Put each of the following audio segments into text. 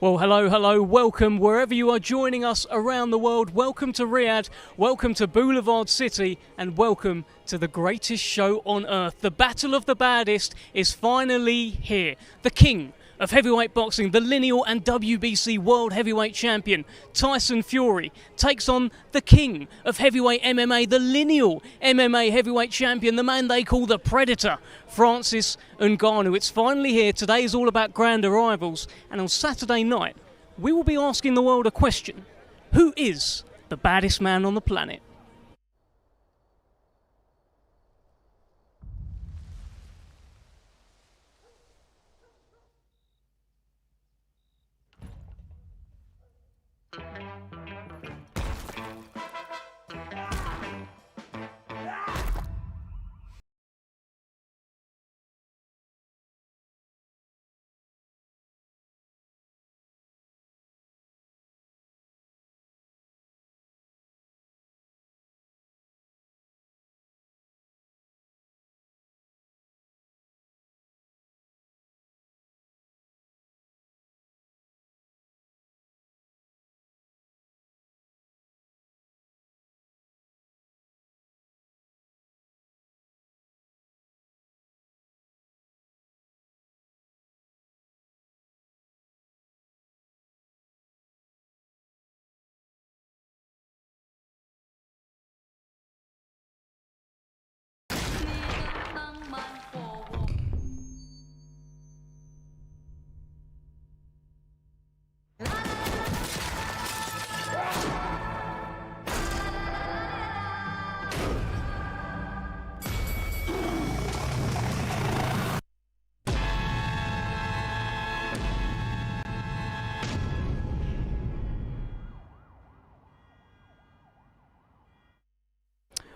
Well, hello, welcome wherever you are joining us around the world. Welcome to Riyadh, welcome to Boulevard City, and welcome to the greatest show on earth. The Battle of the Baddest is finally here. The king of heavyweight boxing, the lineal and WBC World Heavyweight Champion, Tyson Fury, takes on the king of heavyweight MMA, the lineal MMA Heavyweight Champion, the man they call the Predator, Francis Ngannou. It's finally here. Today is all about grand arrivals, and on Saturday night, we will be asking the world a question. Who is the baddest man on the planet?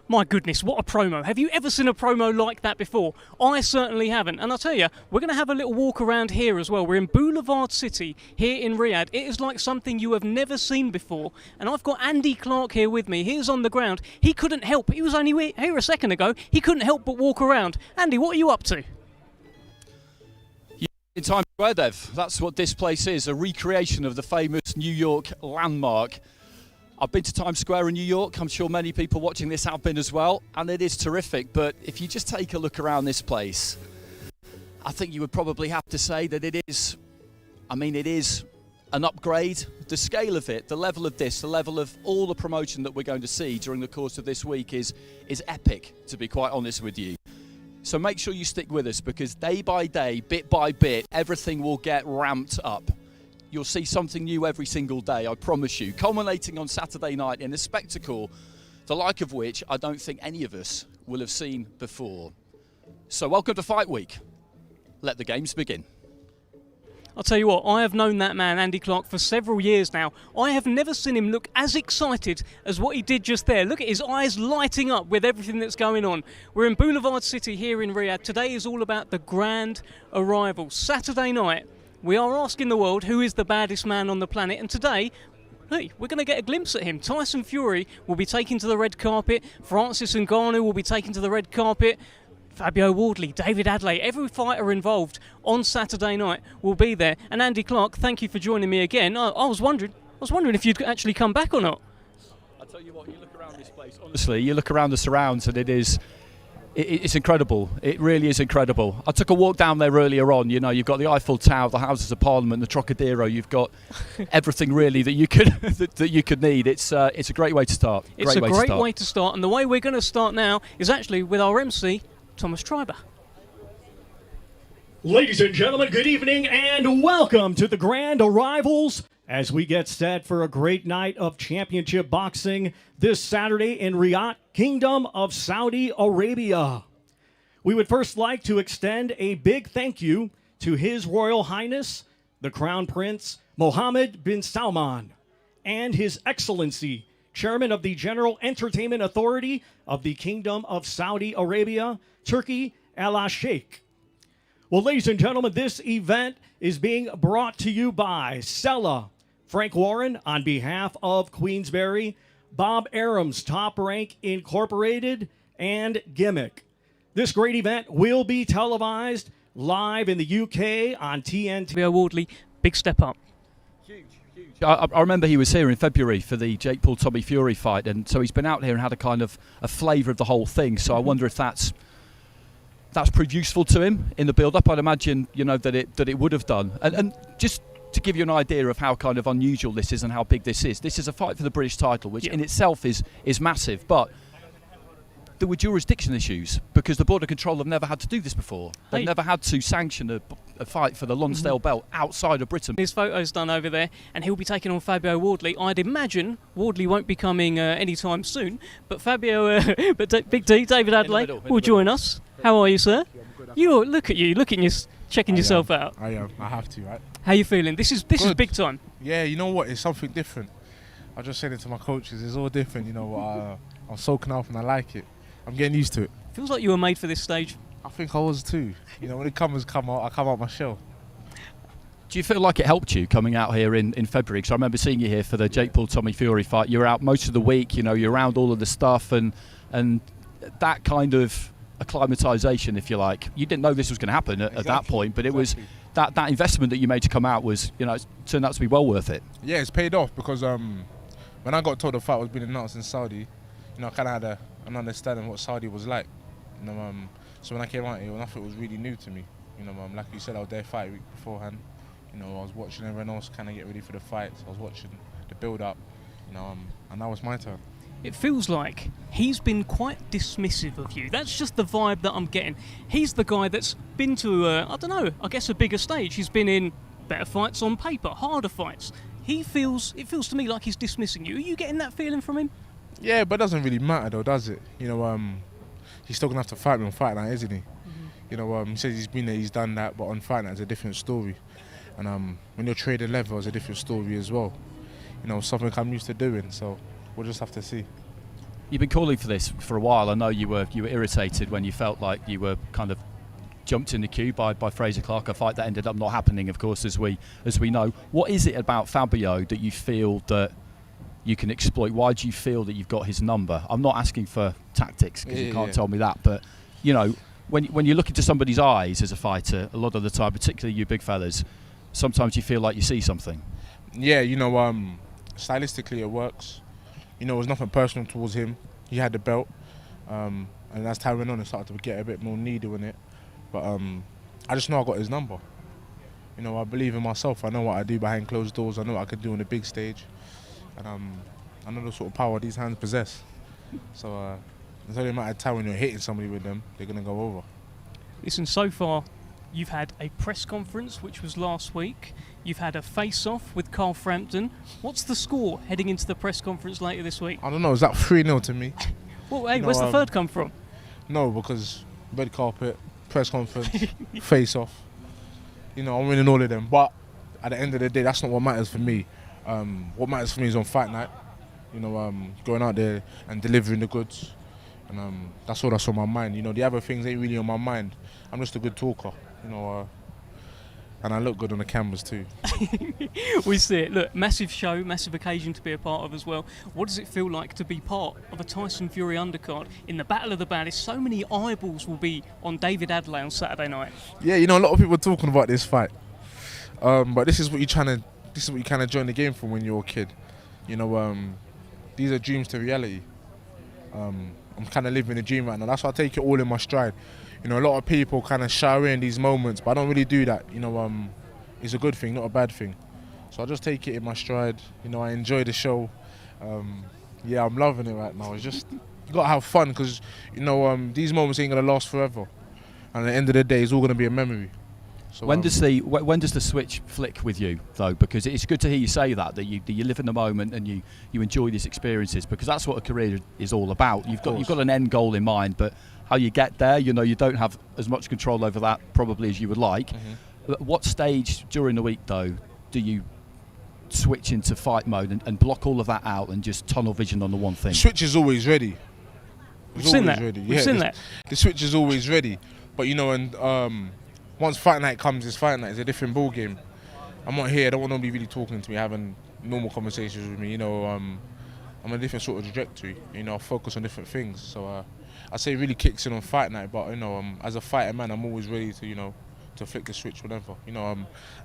My goodness, what a promo. Have you ever seen a promo like that before? I certainly haven't. And I'll tell you, we're going to have a little walk around here as well. We're in Boulevard City here in Riyadh. It is like something you have never seen before. And I've got Andy Clark here with me. He's on the ground. He couldn't help. He was only here a second ago. He couldn't help but walk around. Andy, what are you up to? In Times Square, Dev. That's what this place is, a recreation of the famous New York landmark. I've been to Times Square in New York. I'm sure many people watching this have been as well, and it is terrific. But if you just take a look around this place, I think you would probably have to say that it is an upgrade. The scale of it, the level of this, the level of all the promotion that we're going to see during the course of this week is epic, to be quite honest with you. So make sure you stick with us, because day by day, bit by bit, everything will get ramped up. You'll see something new every single day, I promise you, culminating on Saturday night in a spectacle, the like of which I don't think any of us will have seen before. So welcome to Fight Week. Let the games begin. I'll tell you what, I have known that man, Andy Clark, for several years now. I have never seen him look as excited as what he did just there. Look at his eyes lighting up with everything that's going on. We're in Boulevard City here in Riyadh. Today is all about the grand arrival. Saturday night, we are asking the world who is the baddest man on the planet, and today, hey, we're going to get a glimpse at him. Tyson Fury will be taken to the red carpet, Francis Ngannou will be taken to the red carpet, Fabio Wardley, David Adley, every fighter involved on Saturday night will be there. And Andy Clark, thank you for joining me again. I was wondering if you'd actually come back or not. I'll tell you what, you look around this place, honestly, you look around the surrounds and it's incredible. It really is incredible. I took a walk down there earlier on. You know, you've got the Eiffel Tower, the Houses of Parliament, the Trocadero. You've got everything really that you could that you could need. It's a great way to start. It's a great way to start. And the way we're going to start now is actually with our MC, Thomas Treiber. Ladies and gentlemen, good evening and welcome to the grand arrivals as we get set for a great night of championship boxing this Saturday in Riyadh, Kingdom of Saudi Arabia. We would first like to extend a big thank you to His Royal Highness, the Crown Prince Mohammed bin Salman, and His Excellency, Chairman of the General Entertainment Authority of the Kingdom of Saudi Arabia, Turkey Al Sheikh. Well, ladies and gentlemen, this event is being brought to you by Sella, Frank Warren on behalf of Queensberry, Bob Arum's Top Rank Incorporated, and Gimmick. This great event will be televised live in the UK on TNT. Fabio Wardley, big step up. Huge. I remember he was here in February for the Jake Paul Tommy Fury fight, and so he's been out here and had a kind of a flavour of the whole thing. So I wonder if that's proved useful to him in the build-up. I'd imagine, that it would have done. And just to give you an idea of how kind of unusual this is and how big this is a fight for the British title, which in itself is massive. But there were jurisdiction issues because the Border Control have never had to do this before. They've never had to sanction a fight for the Lonsdale belt outside of Britain. His photo's done over there, and he'll be taking on Fabio Wardley. I'd imagine Wardley won't be coming anytime soon, but Big D, David Adley, will join us. How are you, sir? Look at you, checking yourself out. I am. I have to, right? How you feeling? This is big time. Yeah, you know what? It's something different. I just said it to my coaches. It's all different, I'm soaking up and I like it. I'm getting used to it. Feels like you were made for this stage. I think I was too. When it come out, I come out my shell. Do you feel like it helped you coming out here in February? Because I remember seeing you here for the Jake Paul Tommy Fury fight. You were out most of the week. You're around all of the stuff and that kind of acclimatisation, if you like. You didn't know this was going to happen at that point, but it was that investment that you made to come out was, it turned out to be well worth it. Yeah, it's paid off because when I got told the fight was being announced in Saudi, I kind of had an understanding of what Saudi was like. So when I came out here, nothing was really new to me. Like you said, I was there fight week beforehand. I was watching everyone else kind of get ready for the fights. I was watching the build-up, and now it's my turn. It feels like he's been quite dismissive of you. That's just the vibe that I'm getting. He's the guy that's been to, a bigger stage. He's been in better fights on paper, harder fights. It feels to me like he's dismissing you. Are you getting that feeling from him? Yeah, but it doesn't really matter though, does it? He's still going to have to fight me on Fight Night, isn't he? Mm-hmm. He says he's been there, he's done that, but on Fight Night it's a different story. And when you're trading level, it's a different story as well. Something I'm used to doing, so we'll just have to see. You've been calling for this for a while. I know you were irritated when you felt like you were kind of jumped in the queue by Fraser Clark, a fight that ended up not happening, of course, as we know. What is it about Fabio that you feel that you can exploit? Why do you feel that you've got his number? I'm not asking for tactics because you can't tell me that, but when you look into somebody's eyes as a fighter, a lot of the time, particularly you big fellas, sometimes you feel like you see something. Yeah, stylistically it works. It was nothing personal towards him. He had the belt, and as time went on, it started to get a bit more needle in it. But I just know I got his number. I believe in myself. I know what I do behind closed doors. I know what I can do on the big stage. And I know the sort of power these hands possess. So it's only a matter of time when you're hitting somebody with them, they're going to go over. Listen, so far you've had a press conference, which was last week. You've had a face-off with Carl Frampton. What's the score heading into the press conference later this week? I don't know. Is that 3-0 to me? Well, hey, where's the third come from? No, because red carpet, press conference, face-off. I'm winning all of them. But at the end of the day, that's not what matters for me. What matters for me is on Fight Night, going out there and delivering the goods, and that's all that's on my mind. The other things ain't really on my mind. I'm just a good talker, and I look good on the cameras too. We see it. Look, massive show, massive occasion to be a part of as well. What does it feel like to be part of a Tyson Fury undercard in the Battle of the Baddest? So many eyeballs will be on David Adley on Saturday night. Yeah, a lot of people are talking about this fight, but this is what you kind of join the game for when you're a kid. These are dreams to reality. I'm kind of living a dream right now. That's why I take it all in my stride. A lot of people kind of shy away in these moments, but I don't really do that. It's a good thing, not a bad thing. So I just take it in my stride. I enjoy the show. Yeah, I'm loving it right now. It's just, you got to have fun because, these moments ain't going to last forever. And at the end of the day, it's all going to be a memory. So, when does the switch flick with you though? Because it's good to hear you say that you live in the moment and you enjoy these experiences, because that's what a career is all about. You've got an end goal in mind, but how you get there, you don't have as much control over that probably as you would like. Mm-hmm. At what stage during the week though do you switch into fight mode and block all of that out and just tunnel vision on the one thing? The switch is always ready. We've seen that. The switch is always ready, but once Fight Night comes, it's Fight Night. It's a different ball game. I'm not here. I don't want nobody really talking to me, having normal conversations with me. I'm on a different sort of trajectory. I focus on different things. So I say it really kicks in on Fight Night. But as a fighter man, I'm always ready to to flick the switch whenever. You know,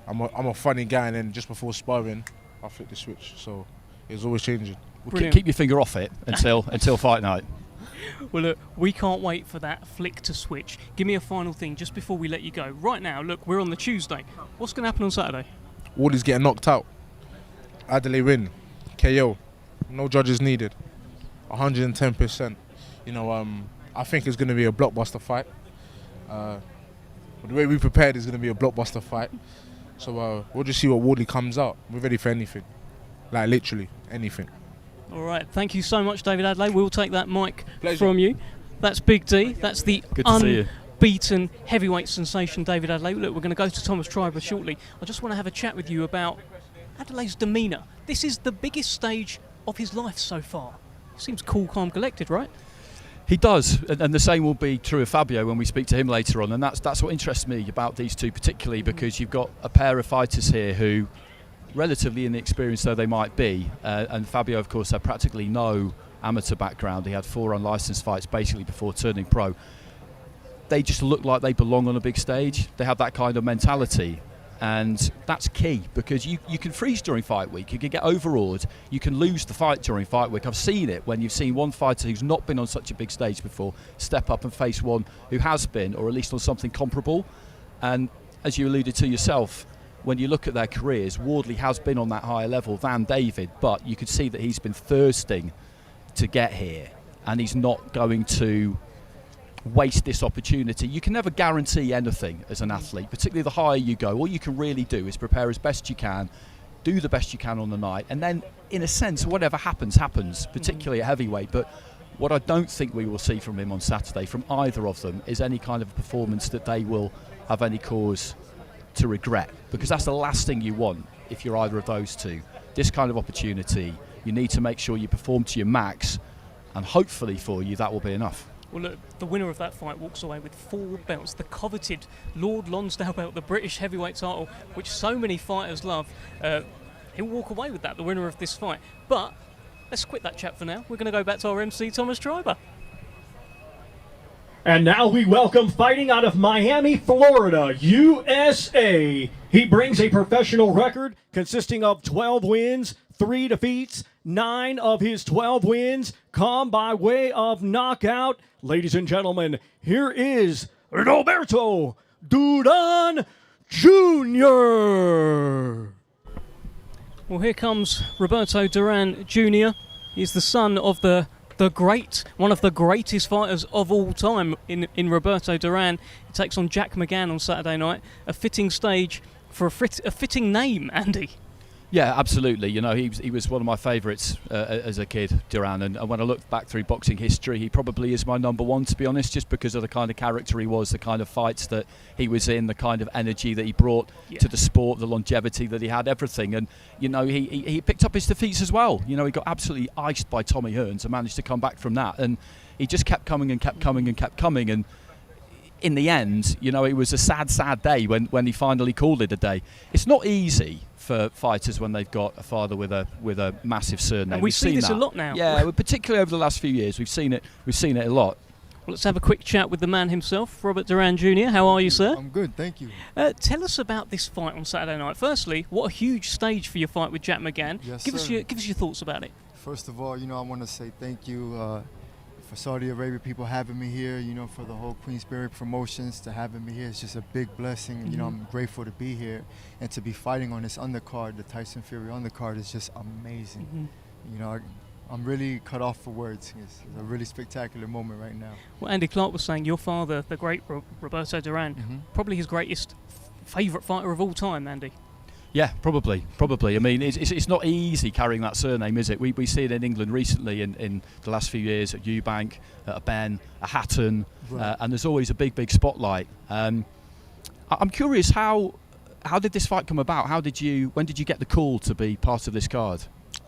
I'm a funny guy, and then just before sparring, I flick the switch. So it's always changing. Well, keep your finger off it until fight night. Well, look, we can't wait for that flick to switch. Give me a final thing just before we let you go. Right now, look, we're on the Tuesday. What's going to happen on Saturday? Wardley's getting knocked out. Adelaide win. KO. No judges needed. 110%. You know, I think it's going to be a blockbuster fight. The way we prepared is going to be a blockbuster fight. So we'll just see what Wardley comes out. We're ready for anything. Like, literally, anything. All right, thank you so much, David Adelaide. We'll take that mic Pleasure. from you. That's Big D. That's the Good to see you. unbeaten heavyweight sensation, David Adelaide. Look, we're going to go to Thomas Triber shortly. I just want to have a chat with you about Adelaide's demeanour. This is the biggest stage of his life so far. He seems cool, calm, collected, right? He does, and the same will be true of Fabio when we speak to him later on. And that's what interests me about these two particularly, because you've got a pair of fighters here who, relatively inexperienced though they might be, and Fabio, of course, had practically no amateur background. He had 4 unlicensed fights basically before turning pro. They just look like they belong on a big stage. They have that kind of mentality, and that's key, because you can freeze during fight week, you can get overawed, you can lose the fight during fight week. I've seen it when you've seen one fighter who's not been on such a big stage before step up and face one who has been, or at least on something comparable. And as you alluded to yourself, when you look at their careers, Wardley has been on that higher level than David, but you could see that he's been thirsting to get here, and he's not going to waste this opportunity. You can never guarantee anything as an athlete, particularly the higher you go. All you can really do is prepare as best you can, do the best you can on the night, and then, in a sense, whatever happens, particularly at heavyweight. But what I don't think we will see from him on Saturday, from either of them, is any kind of performance that they will have any cause to regret, because that's the last thing you want if you're either of those two. This kind of opportunity, you need to make sure you perform to your max, and hopefully for you that will be enough. Well, look, the winner of that fight walks away with 4 belts, the coveted Lord Lonsdale belt, the British heavyweight title, which so many fighters love. He'll walk away with that, the winner of this fight. But let's quit that chat for now. We're going to go back to our MC, Thomas Triber. And now we welcome, fighting out of Miami, Florida, USA. He brings a professional record consisting of 12 wins, 3 defeats. 9 of his 12 wins come by way of knockout. Ladies and gentlemen, here is Roberto Duran Jr. Well, here comes Roberto Duran Jr. He's the son of the great, one of the greatest fighters of all time in Roberto Duran. He takes on Jack McGann on Saturday night. A fitting stage for a fitting name, Andy. Yeah, absolutely. You know, he was one of my favourites as a kid, Duran, and when I look back through boxing history, he probably is my number one, to be honest, just because of the kind of character he was, the kind of fights that he was in, the kind of energy that he brought to the sport, the longevity that he had, everything. And, you know, he picked up his defeats as well. You know, he got absolutely iced by Tommy Hearns and managed to come back from that. And he just kept coming and kept coming and kept coming. And in the end, you know, it was a sad, sad day when he finally called it a day. It's not easy for fighters when they've got a father with a massive surname. And we see this a lot now. Yeah, particularly over the last few years, we've seen it a lot. Well, let's have a quick chat with the man himself, Robert Duran Jr. How are you, sir? I'm good, thank you. Tell us about this fight on Saturday night. Firstly, what a huge stage for your fight with Jack McGann. Yes, give us sir. your thoughts about it. First of all, you know, I want to say thank you for Saudi Arabia people having me here, you know, for the whole Queensberry Promotions to having me here. It's just a big blessing. You know, I'm grateful to be here and to be fighting on this undercard. The Tyson Fury undercard is just amazing. You know, I'm really cut off for words. It's a really spectacular moment right now. Well, Andy Clark was saying your father, the great Roberto Duran, probably his greatest favourite fighter of all time, Andy. Yeah, probably. I mean, it's not easy carrying that surname, is it? We see it in England recently in the last few years at Eubank, at a Ben, a Hatton, Right. and there's always a big spotlight. I'm curious, how did this fight come about? When did you get the call to be part of this card?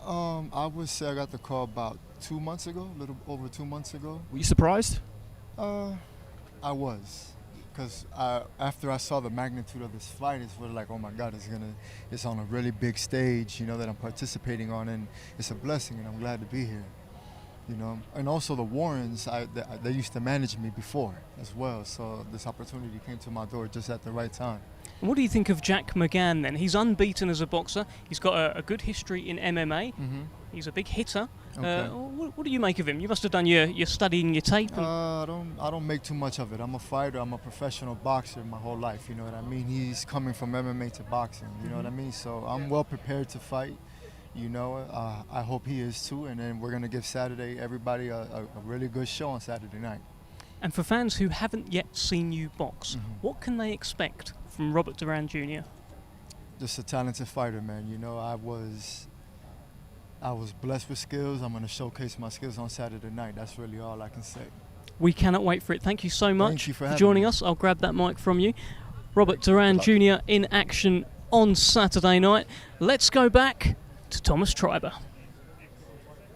I would say I got the call about 2 months ago, a little over 2 months ago. Were you surprised? I was. Because after I saw the magnitude of this fight, it's really like, oh my God, it's on a really big stage, you know, that I'm participating on, and it's a blessing, and I'm glad to be here. you know. And also the Warrens, they used to manage me before as well. So this opportunity came to my door just at the right time. What do you think of Jack McGann then? He's unbeaten as a boxer. He's got a good history in MMA. He's a big hitter. Okay. What do you make of him? You must have done your studying, your tape. I don't make too much of it. I'm a fighter. I'm a professional boxer my whole life. You know what I mean? He's coming from MMA to boxing. You know what I mean? So I'm well prepared to fight. You know, I hope he is too. And then we're gonna give everybody a really good show on Saturday night. And for fans who haven't yet seen you box, what can they expect from Robert Duran Jr.? Just a talented fighter, man. You know, I was blessed with skills. I'm going to showcase my skills on Saturday night. That's really all I can say. We cannot wait for it. Thank you so much Thank you for joining having me. us. I'll grab that mic from you. Robert Duran Jr. in action on Saturday night. Let's go back to Thomas Triber.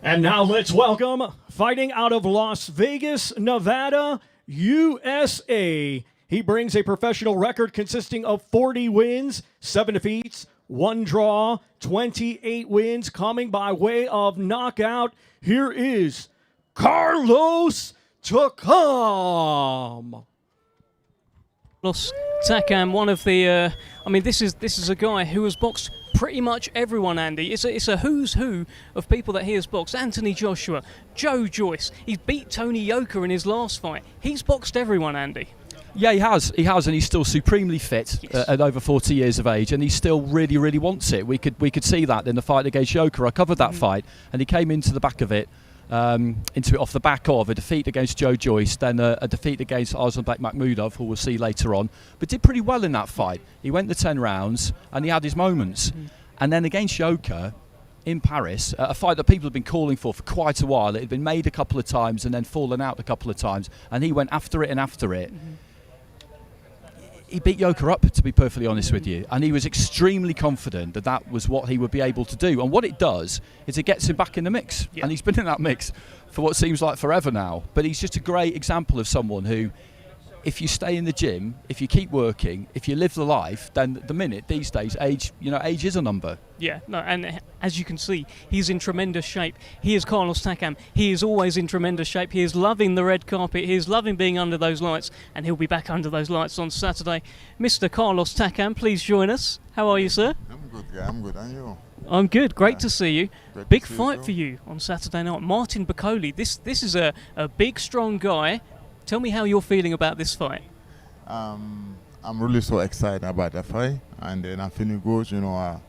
And now let's welcome, fighting out of Las Vegas, Nevada, USA. He brings a professional record consisting of 40 wins, 7 defeats, 1 draw, 28 wins, coming by way of knockout. Here is Carlos Takam. Carlos Takam, one of the, this is a guy who has boxed pretty much everyone, Andy. It's a who's who of people that he has boxed. Anthony Joshua, Joe Joyce. He's beat Tony Yoka in his last fight. He's boxed everyone, Andy. Yeah, he has, and he's still supremely fit at over 40 years of age, and he still really, really wants it. We could see that in the fight against Yoka. I covered that fight, and he came into the back of it, off the back of a defeat against Joe Joyce, then a defeat against Arzanbek Makhmudov, who we'll see later on, but did pretty well in that fight. He went the 10 rounds, and he had his moments. And then against Yoka in Paris, a fight that people have been calling for quite a while. It had been made a couple of times and then fallen out a couple of times, and he went after it and after it. He beat Yoka up, to be perfectly honest with you, and he was extremely confident that that was what he would be able to do. And what it does is it gets him back in the mix, and he's been in that mix for what seems like forever now. But he's just a great example of someone who, if you stay in the gym, if you keep working, if you live the life, then the minute these days, age is a number. Yeah, no, and as you can see, he's in tremendous shape. He is Carlos Takam. He is always in tremendous shape. He is loving the red carpet. He is loving being under those lights, and he'll be back under those lights on Saturday. Mr. Carlos Takam, please join us. How are you, sir? I'm good, guy. I'm good. And you? I'm good. Great to see you. Great Big to see fight you for you on Saturday night. Martin Bakole. This is a big, strong guy. Tell me how you're feeling about this fight. I'm really so excited about that fight, and then I'm feeling good. You know,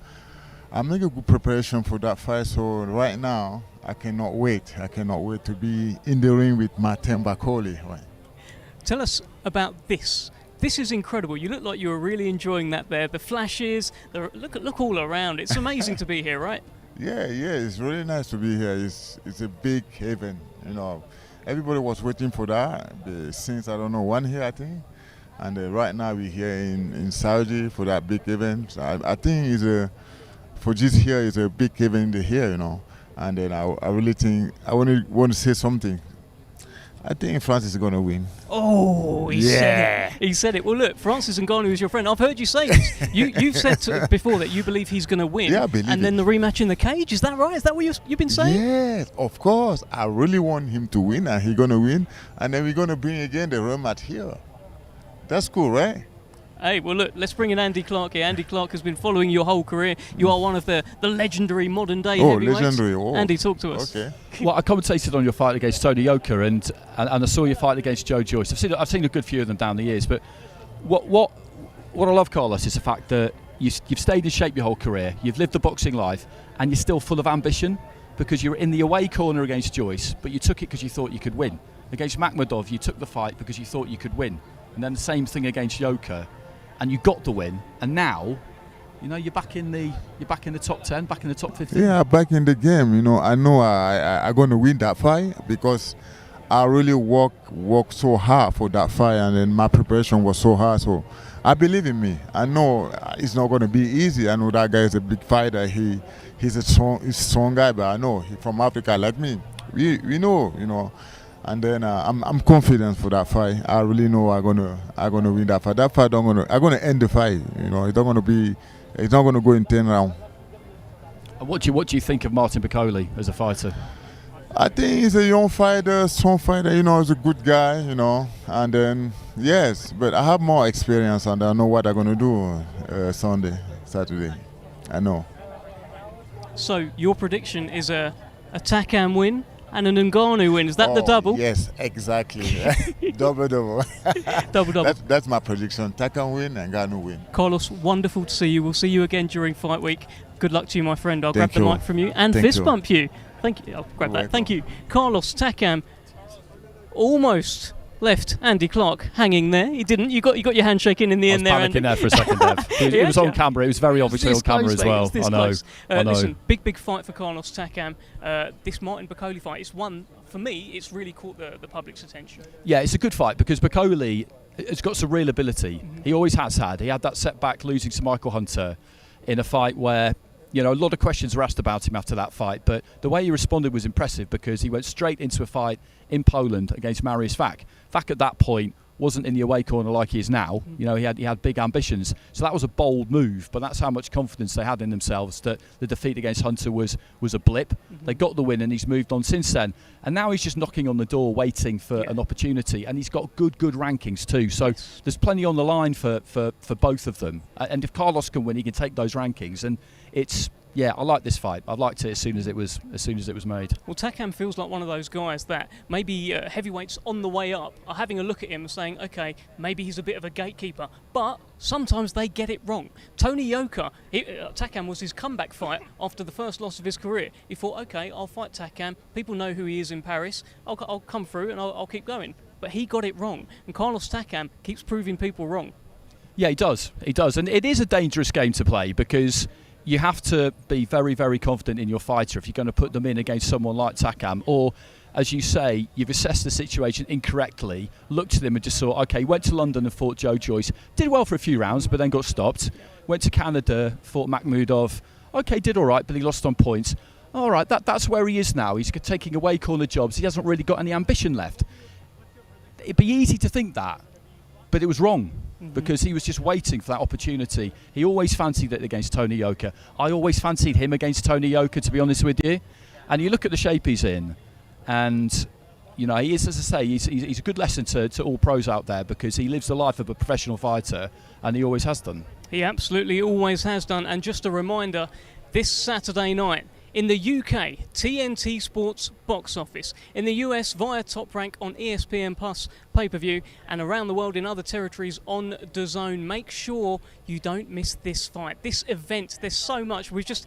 I'm making a good preparation for that fight. So right now, I cannot wait. I cannot wait to be in the ring with Martin Bakole. Right. Tell us about this. This is incredible. You look like you were really enjoying that there. The flashes, look all around. It's amazing to be here, right? Yeah. It's really nice to be here. It's a big event. You know, everybody was waiting for that since, I don't know, 1 year, I think. And right now we're here in Saudi for that big event. So I think for this year is a big event here, you know. And then I really think I want to say something. I think Francis is going to win. Oh, he said it. He said it. Well, look, Francis Ngannou is your friend. I've heard you say this. You've said before that you believe he's going to win. Yeah, I believe and then the rematch in the cage. Is that right? Is that what you've been saying? Yes, of course. I really want him to win, and he's going to win. And then we're going to bring again the rematch here. That's cool, right? Hey, well, look, let's bring in Andy Clark here. Andy Clark has been following your whole career. You are one of the legendary modern-day heavyweights. Legendary. Oh. Andy, talk to us. Okay. Well, I commentated on your fight against Tony Yoka, and I saw your fight against Joe Joyce. I've seen a good few of them down the years, but what I love, Carlos, is the fact that you've stayed in shape your whole career. You've lived the boxing life, and you're still full of ambition, because you're in the away corner against Joyce, but you took it because you thought you could win. Against Makhmudov, you took the fight because you thought you could win. And then the same thing against Yoka, and you got the win. And now, you're back in the top 10, back in the top 15. Yeah, back in the game. You know I'm going to win that fight because I really worked so hard for that fight, and then my preparation was so hard. So I believe in me. I know it's not going to be easy. I know that guy is a big fighter. He's a strong guy, but I know he's from Africa like me. We know. And then I'm confident for that fight. I really know I'm gonna win that fight. That fight I'm gonna end the fight. It's not gonna go in 10 rounds. And what do you think of Martin Bakole as a fighter? I think he's a young fighter, strong fighter, he's a good guy, and then, yes, but I have more experience and I know what I'm going to do Saturday, I know. So your prediction is a Takam win and an Ngannou win. Is that the double? Yes, exactly. Double. Double. That's my prediction. Takam win and Ngannou win. Carlos, wonderful to see you. We'll see you again during fight week. Good luck to you, my friend. I'll Thank grab the you. mic from you and Thank fist you. bump you. Thank you. I'll grab that. Thank you. Carlos Takam almost left Andy Clark hanging there. He didn't. You got your handshake in the end there. I was panicking there for a second, Dev. It was on camera. It was very obviously on camera as well. I know. Listen, big fight for Carlos Takam. This Martin Bakole fight is one, for me, it's really caught the public's attention. Yeah, it's a good fight because Bakole has got some real ability. He always has had. He had that setback losing to Michael Hunter in a fight where, a lot of questions were asked about him after that fight, but the way he responded was impressive because he went straight into a fight in Poland against Mariusz Fak. Fak at that point wasn't in the away corner like he is now. He had big ambitions. So that was a bold move, but that's how much confidence they had in themselves that the defeat against Hunter was a blip. They got the win and he's moved on since then. And now he's just knocking on the door waiting for an opportunity, and he's got good rankings too. So there's plenty on the line for both of them. And if Carlos can win, he can take those rankings, and it's I like this fight. I liked it as soon as it was made. Well, Takam feels like one of those guys that maybe heavyweights on the way up are having a look at him and saying, okay, maybe he's a bit of a gatekeeper, but sometimes they get it wrong. Tony Yoka, Takam was his comeback fight after the first loss of his career. He thought, okay, I'll fight Takam. People know who he is in Paris. I'll come through and I'll keep going. But he got it wrong, and Carlos Takam keeps proving people wrong. Yeah, he does, and it is a dangerous game to play because you have to be very, very confident in your fighter if you're going to put them in against someone like Takam, or, as you say, you've assessed the situation incorrectly, looked at him and just thought, okay, went to London and fought Joe Joyce, did well for a few rounds, but then got stopped. Went to Canada, fought Makhmudov, okay, did all right, but he lost on points. All right, that's where he is now. He's taking away corner jobs. He hasn't really got any ambition left. It'd be easy to think that, but it was wrong. Because he was just waiting for that opportunity. He always fancied it against Tony Yoka. I always fancied him against Tony Yoka, to be honest with you. And you look at the shape he's in, and he is, as I say, he's a good lesson to all pros out there because he lives the life of a professional fighter, and he always has done. He absolutely always has done. And just a reminder, this Saturday night, in the UK, TNT Sports box office. In the US, via Top Rank on ESPN Plus pay-per-view, and around the world in other territories on DAZN. Make sure you don't miss this fight, this event. There's so much. We've just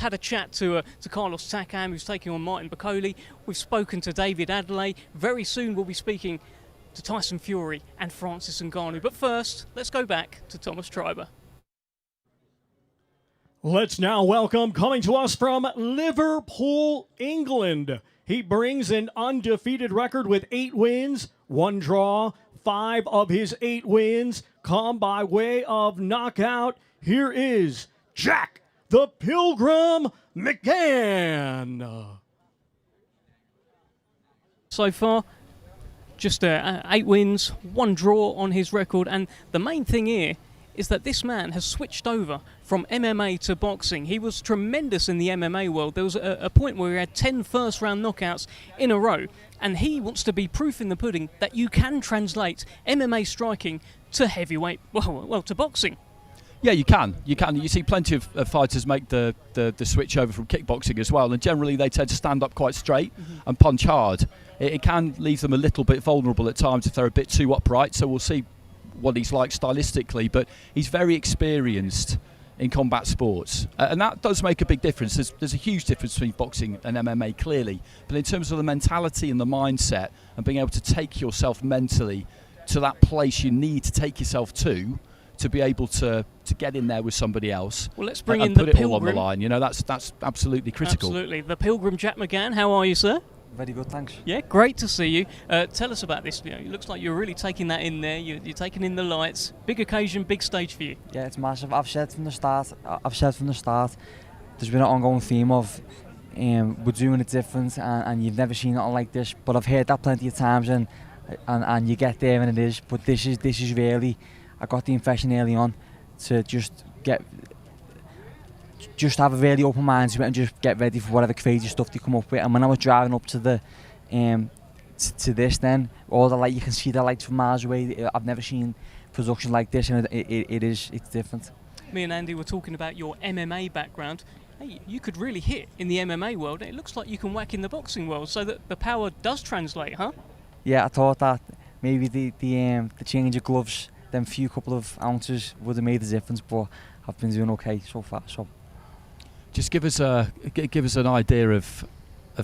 had a chat to Carlos Takam, who's taking on Martin Bakole. We've spoken to David Adelaide. Very soon we'll be speaking to Tyson Fury and Francis Ngannou. But first, let's go back to Thomas Treiber. Let's now welcome, coming to us from Liverpool, England. He brings an undefeated record with 8 wins, 1 draw. 5 of his 8 wins come by way of knockout. Here is Jack the Pilgrim McGann. So far, just 8 wins, 1 draw on his record. And the main thing here is that this man has switched over from MMA to boxing. He was tremendous in the MMA world. There was a point where he had 10 first-round knockouts in a row, and he wants to be proof in the pudding that you can translate MMA striking to heavyweight, well, to boxing. Yeah, you can. You see plenty of fighters make the switch over from kickboxing as well, and generally they tend to stand up quite straight and punch hard. It can leave them a little bit vulnerable at times if they're a bit too upright, so we'll see what he's like stylistically, but he's very experienced in combat sports, and that does make a big difference. There's a huge difference between boxing and MMA, clearly, but in terms of the mentality and the mindset and being able to take yourself mentally to that place you need to take yourself to be able to get in there with somebody else. Well, let's bring and in put the it Pilgrim. all on the line. That's absolutely critical. Absolutely. The Pilgrim, Jack McGann. How are you, sir? Very good, thanks. Yeah, great to see you. Tell us about this. It looks like you're really taking that in there. You're taking in the lights. Big occasion, big stage for you. Yeah, it's massive. I've said from the start, there's been an ongoing theme of we're doing it different, and you've never seen nothing like this. But I've heard that plenty of times, and you get there and it is. But this is really, I got the impression early on to just just have a really open mind to it and just get ready for whatever crazy stuff they come up with. And when I was driving up to the to this, then all the light, you can see the lights from miles away. I've never seen production like this, and it's different. Me and Andy were talking about your MMA background. Hey, you could really hit in the MMA world. It looks like you can whack in the boxing world, so that the power does translate, huh? Yeah, I thought that maybe the change of gloves, them few couple of ounces would have made a difference, but I've been doing okay so far. So, just give us an idea of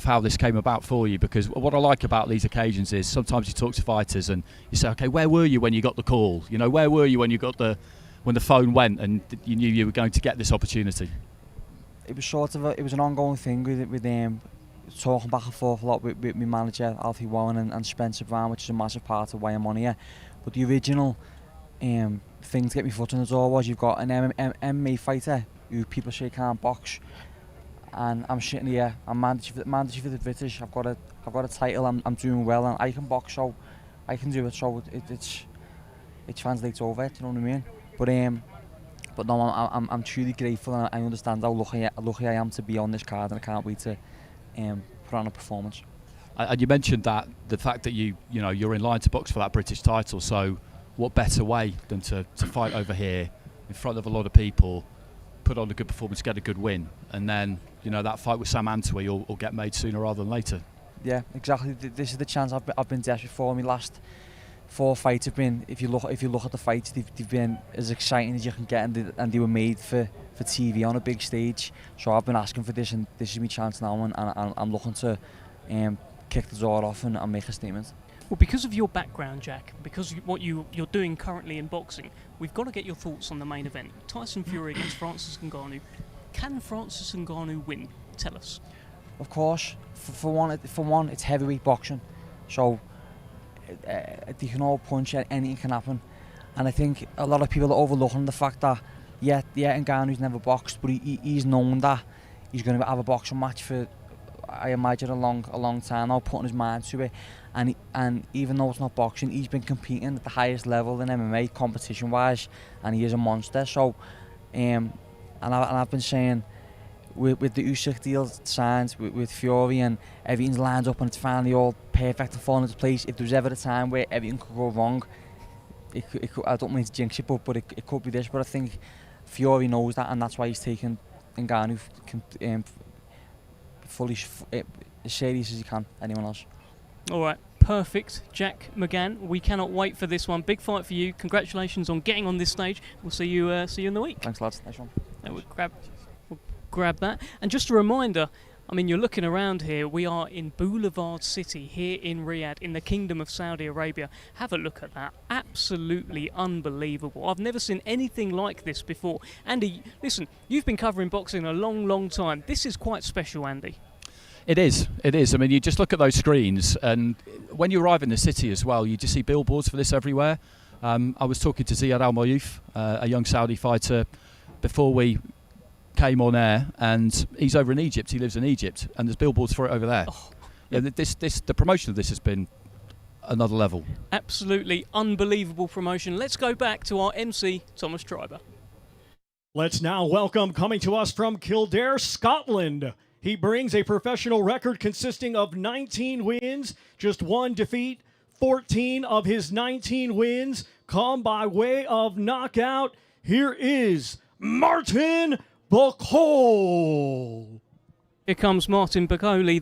how this came about for you, because what I like about these occasions is sometimes you talk to fighters and you say, okay, where were you when you got the call? You know, where were you when the phone went and you knew you were going to get this opportunity? It was sort of it was an ongoing thing with talking back and forth a lot with my manager Alfie Warren and Spencer Brown, which is a massive part of why I'm on here. But the original thing to get me foot in the door was, you've got an MMA fighter who people say can't box, and I'm sitting here, I'm mandatory for the British. I've got a title, I'm doing well, and I can box, so I can do it. So it translates over. Do you know what I mean? But no, I'm truly grateful, and I understand how lucky I am to be on this card, and I can't wait to put on a performance. And you mentioned that the fact that you're in line to box for that British title. So, what better way than to fight over here in front of a lot of people, put on a good performance, get a good win, and then that fight with Sam Antwi will get made sooner rather than later. Yeah, exactly. This is the chance I've been desperate for. My last 4 fights have been, if you look at the fights, they've been as exciting as you can get, and they were made for TV on a big stage. So I've been asking for this, and this is my chance now, and I'm looking to kick the door off and make a statement. Well, because of your background, Jack, because what you're doing currently in boxing, we've got to get your thoughts on the main event. Tyson Fury against Francis Ngannou. Can Francis Ngannou win? Tell us. Of course, for one, it's heavyweight boxing, so they can all punch, anything can happen. And I think a lot of people are overlooking the fact that, Ngannou's never boxed, but he's known that he's going to have a boxing match for, I imagine, a long time now, putting his mind to it. And even though it's not boxing, he's been competing at the highest level in MMA, competition-wise, and he is a monster. So, and I've been saying, with the Usyk deal signed with Fury, and everything's lined up and it's finally all perfect and falling into place, if there was ever a time where everything could go wrong, it could, I don't mean to jinx it, but it could be this. But I think Fury knows that, and that's why he's taken Ngannou fully as serious as he can anyone else. All right, perfect. Jack McGann, we cannot wait for this one. Big fight for you. Congratulations on getting on this stage. We'll see you in the week. Thanks, lads. Nice one. We'll grab that. And just a reminder, I mean, you're looking around here. We are in Boulevard City here in Riyadh, in the Kingdom of Saudi Arabia. Have a look at that. Absolutely unbelievable. I've never seen anything like this before. Andy, listen, you've been covering boxing a long time. This is quite special, Andy. It is. I mean, you just look at those screens, and when you arrive in the city as well, you just see billboards for this everywhere. I was talking to Ziad Al Mayouf, a young Saudi fighter, before we came on air, and he's over in Egypt. He lives in Egypt, and there's billboards for it over there. Oh. Yeah, the promotion of this has been another level. Absolutely unbelievable promotion. Let's go back to our MC, Thomas Treiber. Let's now welcome, coming to us from Kildare, Scotland. He brings a professional record consisting of 19 wins, just 1 defeat. 14 of his 19 wins come by way of knockout. Here is Martin Bakole. Here comes Martin Bakole,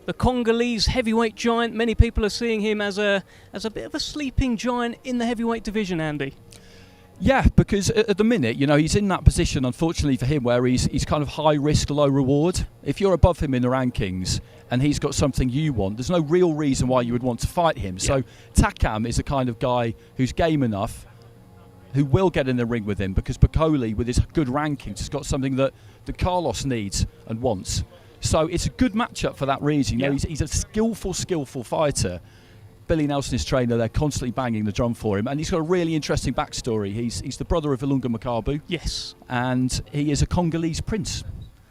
the Congolese heavyweight giant. Many people are seeing him as a bit of a sleeping giant in the heavyweight division, Andy. Yeah, because at the minute, he's in that position, unfortunately for him, where he's kind of high risk, low reward. If you're above him in the rankings and he's got something you want, there's no real reason why you would want to fight him. Yeah. So Takam is the kind of guy who's game enough, who will get in the ring with him, because Bakole, with his good rankings, has got something that Carlos needs and wants. So it's a good matchup for that reason. He's a skillful fighter. Billy Nelson, his trainer, they're constantly banging the drum for him, and he's got a really interesting backstory. He's the brother of Ilunga Makabu. Yes. And he is a Congolese prince.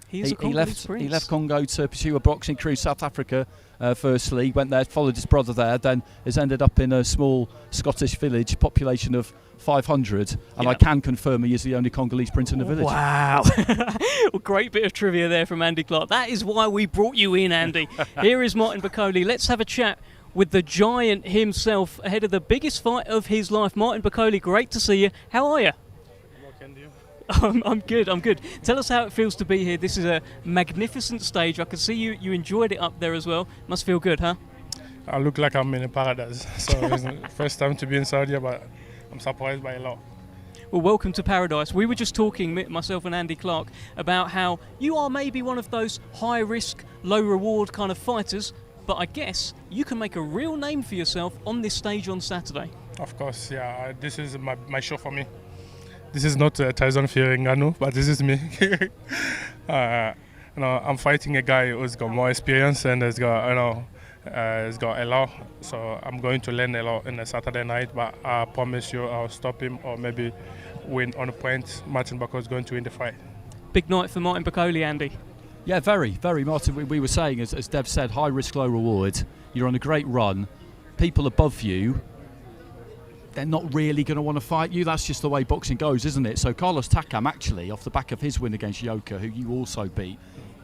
He is a He Congolese left prince. Congo to pursue a boxing career in South Africa. Firstly, went there, followed his brother there, then has ended up in a small Scottish village, population of 500, and Yeah. I can confirm he is the only Congolese prince in the village. Wow. Well, great bit of trivia there from Andy Clark. That is why we brought you in, Andy. Here is Martin Bakole. Let's have a chat with the giant himself ahead of the biggest fight of his life. Martin Bakole, great to see you. How are you? I'm good. Tell us how it feels to be here. This is a magnificent stage. I can see you enjoyed it up there as well. Must feel good, huh? I look like I'm in a paradise. So it's the first time to be in Saudi, but I'm surprised by a lot. Well, welcome to paradise. We were just talking, myself and Andy Clark, about how you are maybe one of those high-risk, low-reward kind of fighters, but I guess you can make a real name for yourself on this stage on Saturday. Of course, yeah. This is my show for me. This is not Tyson fearing Ngannou, but this is me. I'm fighting a guy who's got more experience and has got a lot. So I'm going to learn a lot in a Saturday night. But I promise you, I'll stop him or maybe win on a point. Martin Bakole is going to win the fight. Big night for Martin Bakole, Andy. Yeah, very, very. Martin, we were saying, as Dev said, high risk, low reward. You're on a great run. People above you, they're not really going to want to fight you. That's just the way boxing goes, isn't it? So Carlos Takam, actually, off the back of his win against Yoka, who you also beat,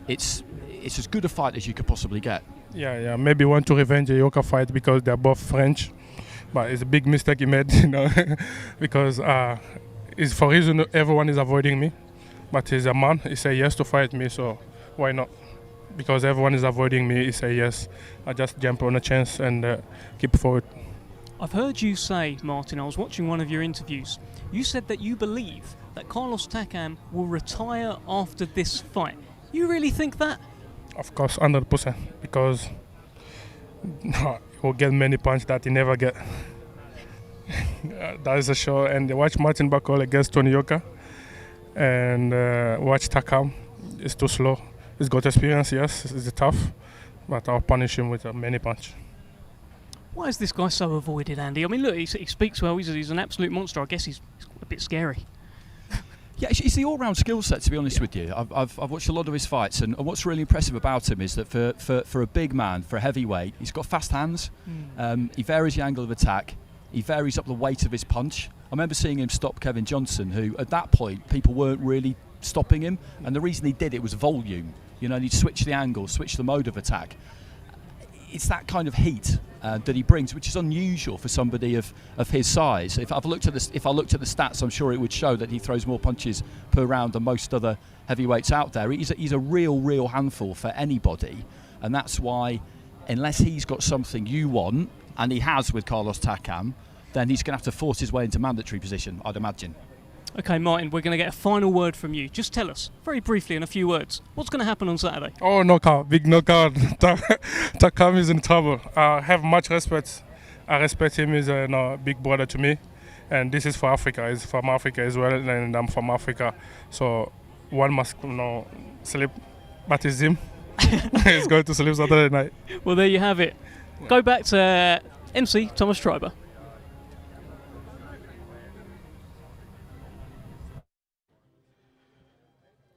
it's as good a fight as you could possibly get. Yeah. Maybe want to revenge the Yoka fight because they're both French, but it's a big mistake he made, because it's for reason everyone is avoiding me, but he's a man. He said yes to fight me, so why not? Because everyone is avoiding me, he said yes. I just jump on a chance and keep forward. I've heard you say, Martin, I was watching one of your interviews, you said that you believe that Carlos Takam will retire after this fight. You really think that? Of course, 100%, because he will get many punches that he never get. That is a show, and watch Martin Bakole against Tony Yoka, and watch Takam. It's too slow. He's got experience, yes, it's tough, but I'll punish him with many punches. Why is this guy so avoided, Andy? I mean, look, he speaks well. He's an absolute monster. I guess he's a bit scary. Yeah, it's the all-round skill set, to be honest with you. I've watched a lot of his fights, and what's really impressive about him is that for a big man, for a heavyweight, he's got fast hands. He varies the angle of attack. He varies up the weight of his punch. I remember seeing him stop Kevin Johnson, who at that point people weren't really stopping him, and the reason he did it was volume. He'd switch the angle, switch the mode of attack. It's that kind of heat that he brings, which is unusual for somebody of his size. If I looked at the stats, I'm sure it would show that he throws more punches per round than most other heavyweights out there. He's a real handful for anybody, and that's why, unless he's got something you want, and he has with Carlos Takam, then he's going to have to force his way into mandatory position, I'd imagine. Okay, Martin, we're going to get a final word from you. Just tell us, very briefly in a few words, what's going to happen on Saturday? Oh, knockout, big knockout. Takam is in trouble. I have much respect. I respect him. He's a big brother to me. And this is for Africa. He's from Africa as well, and I'm from Africa. So one must sleep, but it's him. He's going to sleep Saturday night. Well, there you have it. Go back to MC Thomas Schreiber.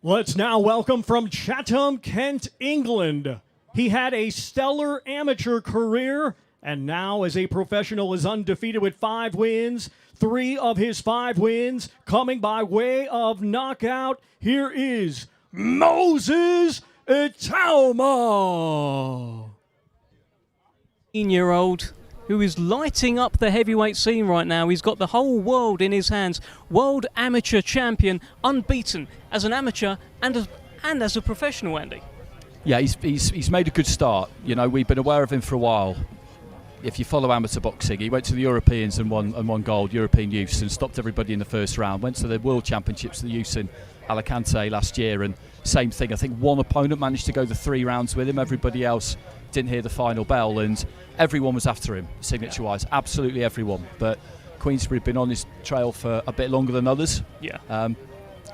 Let's now welcome from Chatham, Kent, England. He had a stellar amateur career, and now as a professional is undefeated with 5 wins. 3 of his 5 wins coming by way of knockout. Here is Moses Itauma. 18-year-old who is lighting up the heavyweight scene right now. He's got the whole world in his hands. World amateur champion, unbeaten as an amateur and as a professional, Andy. Yeah, he's made a good start. We've been aware of him for a while. If you follow amateur boxing, he went to the Europeans and won gold, European youths, and stopped everybody in the first round. Went to the World Championships, the youths in Alicante last year, and same thing. I think one opponent managed to go the 3 rounds with him. Everybody else didn't hear the final bell, and everyone was after him, signature-wise. Absolutely everyone. But Queensberry have been on his trail for a bit longer than others. Yeah.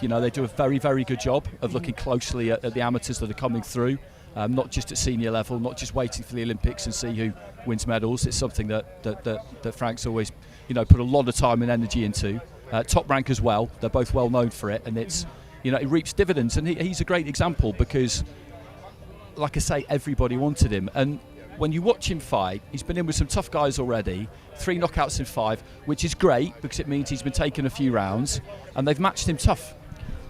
They do a very, very good job of looking closely at the amateurs that are coming through, not just at senior level, not just waiting for the Olympics and see who wins medals. It's something that Frank's always, put a lot of time and energy into. Top rank as well. They're both well known for it, and it's You know, it reaps dividends, and he's a great example because, like I say, everybody wanted him. And when you watch him fight, he's been in with some tough guys already, 3 knockouts in 5, which is great because it means he's been taking a few rounds, and they've matched him tough.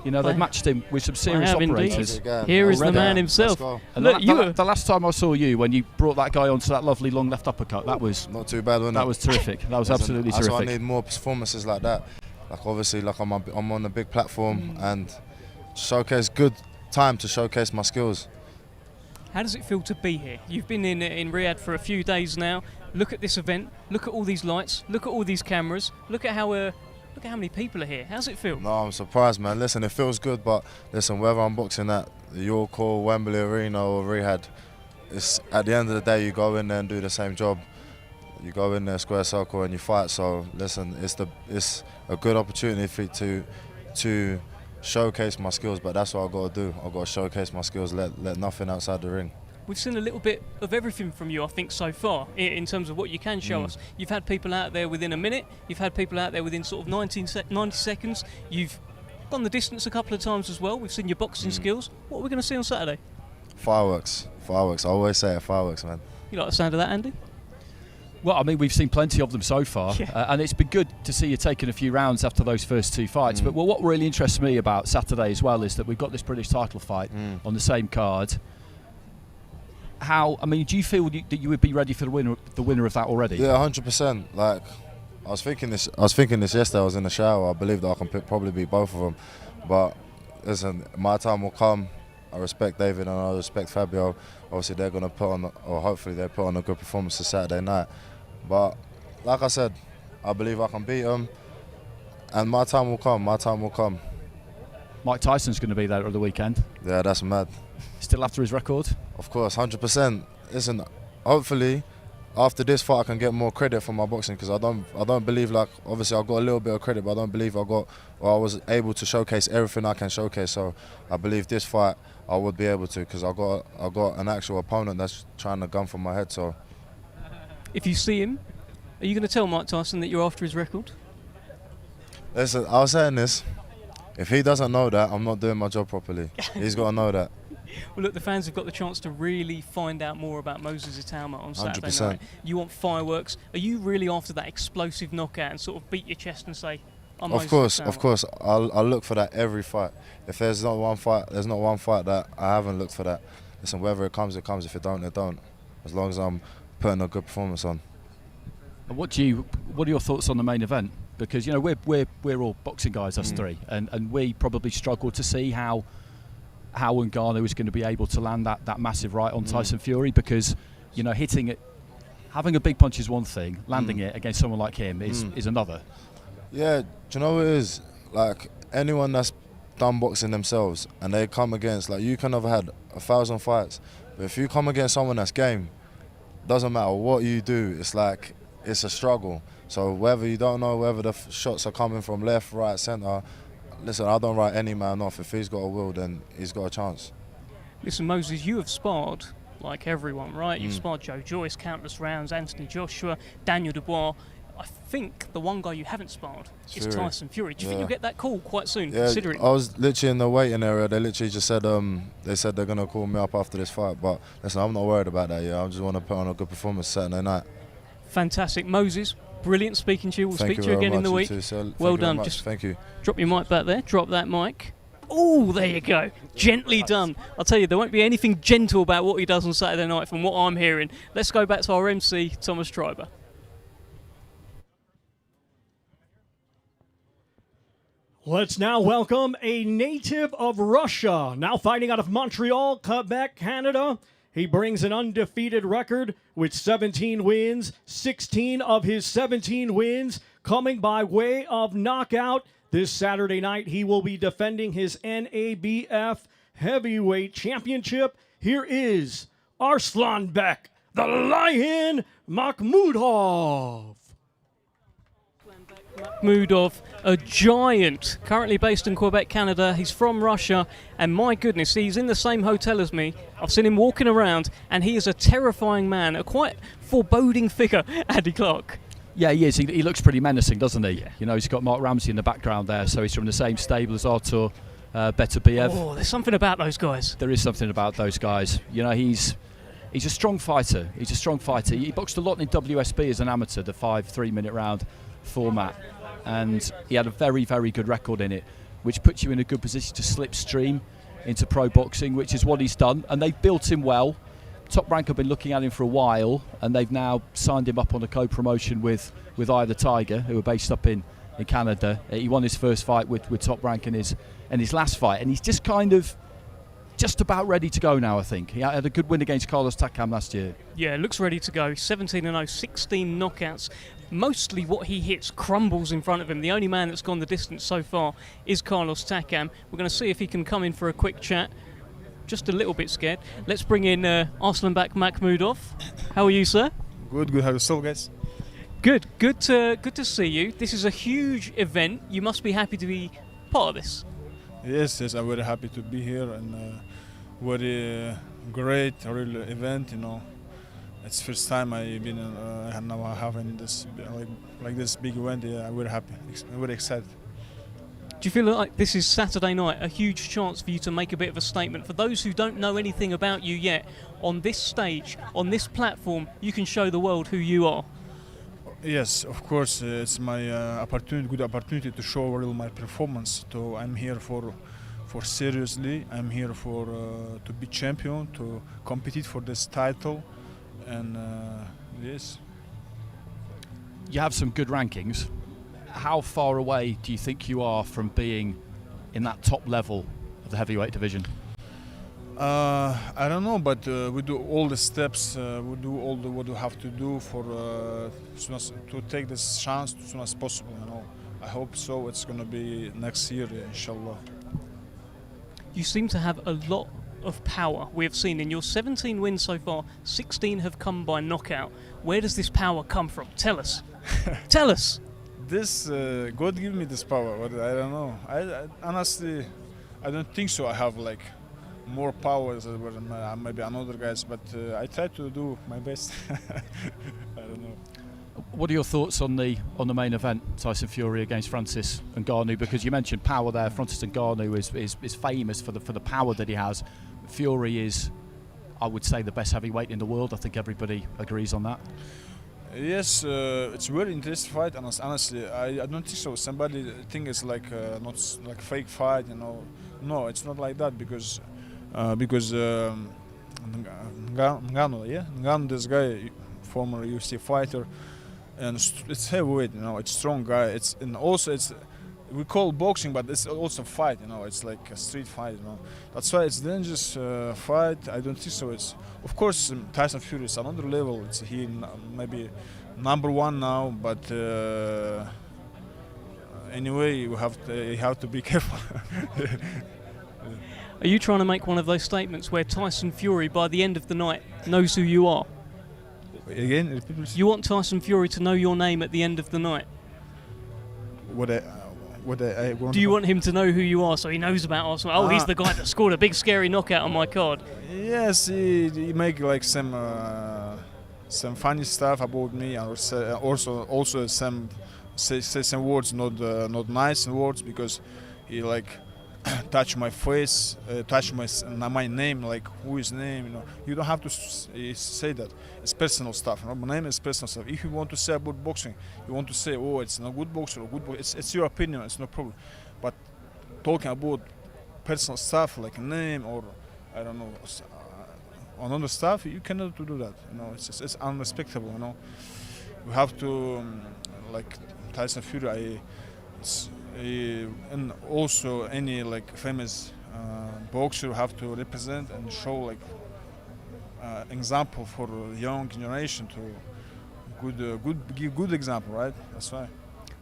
You know, they've matched him with some serious operators. Here is the man himself. And look, the last time I saw you, when you brought that guy onto that lovely long left uppercut, that was not too bad, wasn't it? That was terrific. That was absolutely terrific. That's why I need more performances like that. Like obviously, like I'm on a big platform and showcase good time to showcase my skills. How does it feel to be here? You've been in Riyadh for a few days now. Look at this event. Look at all these lights. Look at all these cameras. Look at how many people are here. How's it feel? No, I'm surprised, man. Listen, it feels good, but listen, whether I'm boxing at the York or Wembley Arena or Riyadh, it's at the end of the day you go in there and do the same job. You go in there, square circle, and you fight. So listen, it's a good opportunity for to showcase my skills, but that's what I've got to do. I've got to showcase my skills, let nothing outside the ring. We've seen a little bit of everything from you, I think, so far, in terms of what you can show us. You've had people out there within a minute. You've had people out there within sort of 90 seconds. You've gone the distance a couple of times as well. We've seen your boxing skills. What are we going to see on Saturday? Fireworks. Fireworks. I always say it, fireworks, man. You like the sound of that, Andy? Well, I mean, we've seen plenty of them so far, and it's been good to see you taking a few rounds after those first 2 fights. But what really interests me about Saturday as well is that we've got this British title fight on the same card. Do you feel that you would be ready for the winner of that already? Yeah, 100%. Like, I was thinking this yesterday. I was in the shower. I believe that I can probably beat both of them. But listen, my time will come. I respect David and I respect Fabio. Obviously, they're going to put on, or hopefully they put on a good performance this Saturday night. But like I said, I believe I can beat them, and my time will come. My time will come. Mike Tyson's going to be there at the weekend. Yeah, that's mad. Still after his record? Of course, 100%. Listen, hopefully, after this fight, I can get more credit for my boxing because I don't believe, like, obviously I got a little bit of credit, but I don't believe I was able to showcase everything I can showcase. So I believe this fight I would be able to because I got an actual opponent that's trying to gun for my head. So. If you see him, are you going to tell Mike Tyson that you're after his record? Listen, I was saying this. If he doesn't know that, I'm not doing my job properly. He's got to know that. Well, look, the fans have got the chance to really find out more about Moses Itauma on Saturday 100%. night. You want fireworks. Are you really after that explosive knockout and sort of beat your chest and say, I'm Moses Itauma? Of course. I'll look for that every fight. If there's not one fight that I haven't looked for that. Listen, whether it comes, it comes. If it don't, it don't. As long as I'm putting a good performance on. And what are your thoughts on the main event? Because, you know, we're all boxing guys, us three, and we probably struggle to see how Ngannou is going to be able to land that massive right on Tyson Fury, because, you know, hitting it, having a big punch is one thing, landing it against someone like him is another. Yeah, do you know what it is? Like, anyone that's done boxing themselves and they come against, like, you can have had 1,000 fights, but if you come against someone that's game, doesn't matter what you do, it's like, it's a struggle. So whether you don't know whether the shots are coming from left, right, centre, listen, I don't write any man off. If he's got a will, then he's got a chance. Listen, Moses, you have sparred like everyone, right? You've sparred Joe Joyce, countless rounds, Anthony Joshua, Daniel Dubois. I think the one guy you haven't sparred is Tyson Fury. Do you think you'll get that call quite soon, considering? I was literally in the waiting area. They literally just said they said they're going to call me up after this fight. But listen, I'm not worried about that. Yeah, I just want to put on a good performance Saturday night. Fantastic. Moses, brilliant speaking to you. We'll speak to you again in the week. Well done. Just thank you. Drop your mic back there. Drop that mic. Oh, there you go. Gently done. I'll tell you, there won't be anything gentle about what he does on Saturday night from what I'm hearing. Let's go back to our MC, Thomas Treiber. Let's now welcome a native of Russia, now fighting out of Montreal, Quebec, Canada. He brings an undefeated record with 17 wins, 16 of his 17 wins coming by way of knockout. This Saturday night, he will be defending his NABF Heavyweight Championship. Here is Arslanbek, the Lion Makhmudov. Makhmudov, a giant, currently based in Quebec, Canada. He's from Russia, and my goodness, he's in the same hotel as me. I've seen him walking around, and he is a terrifying man, a quite foreboding figure, Andy Clark. Yeah, he is. He looks pretty menacing, doesn't he? Yeah. You know, he's got Mark Ramsey in the background there, so he's from the same stable as Artur. Beterbiev. Oh, there's something about those guys. There is something about those guys. You know, he's a strong fighter. He's a strong fighter. He boxed a lot in WSB as an amateur, the 5 3-minute round format, and he had a very, very good record in it, which puts you in a good position to slipstream into pro boxing, which is what he's done. And they've built him well. Top Rank have been looking at him for a while, and they've now signed him up on a co-promotion with Eye the Tiger, who are based up in Canada. He won his first fight with Top Rank in his last fight, and he's just about ready to go now, I think. He had a good win against Carlos Takam last year. Yeah, looks ready to go. 17-0, 16 knockouts. Mostly what he hits crumbles in front of him. The only man that's gone the distance so far is Carlos Takam. We're going to see if he can come in for a quick chat. Just a little bit scared. Let's bring in Arslanbek Makhmudov. How are you, sir? Good. How are you still, guys? Good to see you. This is a huge event. You must be happy to be part of this. Yes, I'm very happy to be here, and very great, real event. You know, it's first time I've been now having this like this big event. Yeah, I'm very happy. I'm very excited. Do you feel like this is Saturday night, a huge chance for you to make a bit of a statement? For those who don't know anything about you yet, on this stage, on this platform, you can show the world who you are. Yes, of course, it's my good opportunity to show real my performance. So I'm here for seriously. I'm here for to be champion, to compete for this title, and yes. You have some good rankings. How far away do you think you are from being in that top level of the heavyweight division? I don't know, but we do all the steps. We do all what we have to do for to take this chance as soon as possible. You know, I hope so. It's gonna be next year, inshallah. You seem to have a lot of power. We have seen in your 17 wins so far, 16 have come by knockout. Where does this power come from? Tell us. Tell us. This God give me this power, but I don't know. I honestly, I don't think so. I have like more powers than maybe another guys, but I try to do my best. I don't know. What are your thoughts on the main event, Tyson Fury against Francis Ngannou? Because you mentioned power there. Francis Ngannou is famous for the power that he has. Fury is, I would say, the best heavyweight in the world. I think everybody agrees on that. Yes, it's very interesting fight. Honestly, I don't think so. Somebody think it's like not like fake fight, you know. No, it's not like that because Ngannou, this guy, former UFC fighter, and it's heavyweight, you know. It's strong guy. We call boxing, but it's also fight, you know. It's like a street fight, you know. That's why it's dangerous fight. I don't think so. It's of course Tyson Fury is another level. It's he maybe #1 now, but anyway, you have to be careful. Are you trying to make one of those statements where Tyson Fury, by the end of the night, knows who you are? Again, repeat, please. You want Tyson Fury to know your name at the end of the night? Do you want him to know who you are so he knows about Arsenal? Oh, he's the guy that scored a big scary knockout on my card. Yes, he make like some funny stuff about me, and also some say some words not nice words, because he like touch my face, touch my name, like who is name, you know. You don't have to say that. It's personal stuff. You know? My name is personal stuff. If you want to say about boxing, you want to say, oh, it's not good boxer or good boxer. It's your opinion. It's no problem. But talking about personal stuff like name or I don't know another stuff, you cannot do that. You know, it's unrespectable. You know, we have to like Tyson Fury. And also any like famous boxer have to represent and show like example for young generation to give good example, right? That's why.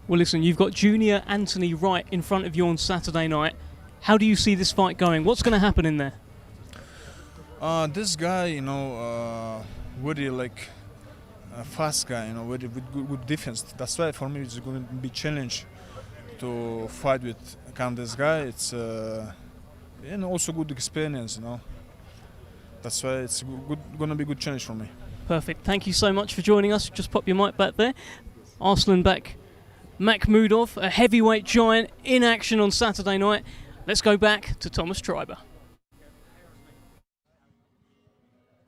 Well, listen, you've got Junior Anthony right in front of you on Saturday night. How do you see this fight going? What's going to happen in there? This guy, you know, very like fast guy, you know, with good defense. That's why for me it's going to be challenge to fight with this guy. It's and also good experience, you know. That's why it's going to be a good challenge for me. Perfect. Thank you so much for joining us. Just pop your mic back there. Arslanbek Makhmudov, a heavyweight giant in action on Saturday night. Let's go back to Thomas Treiber.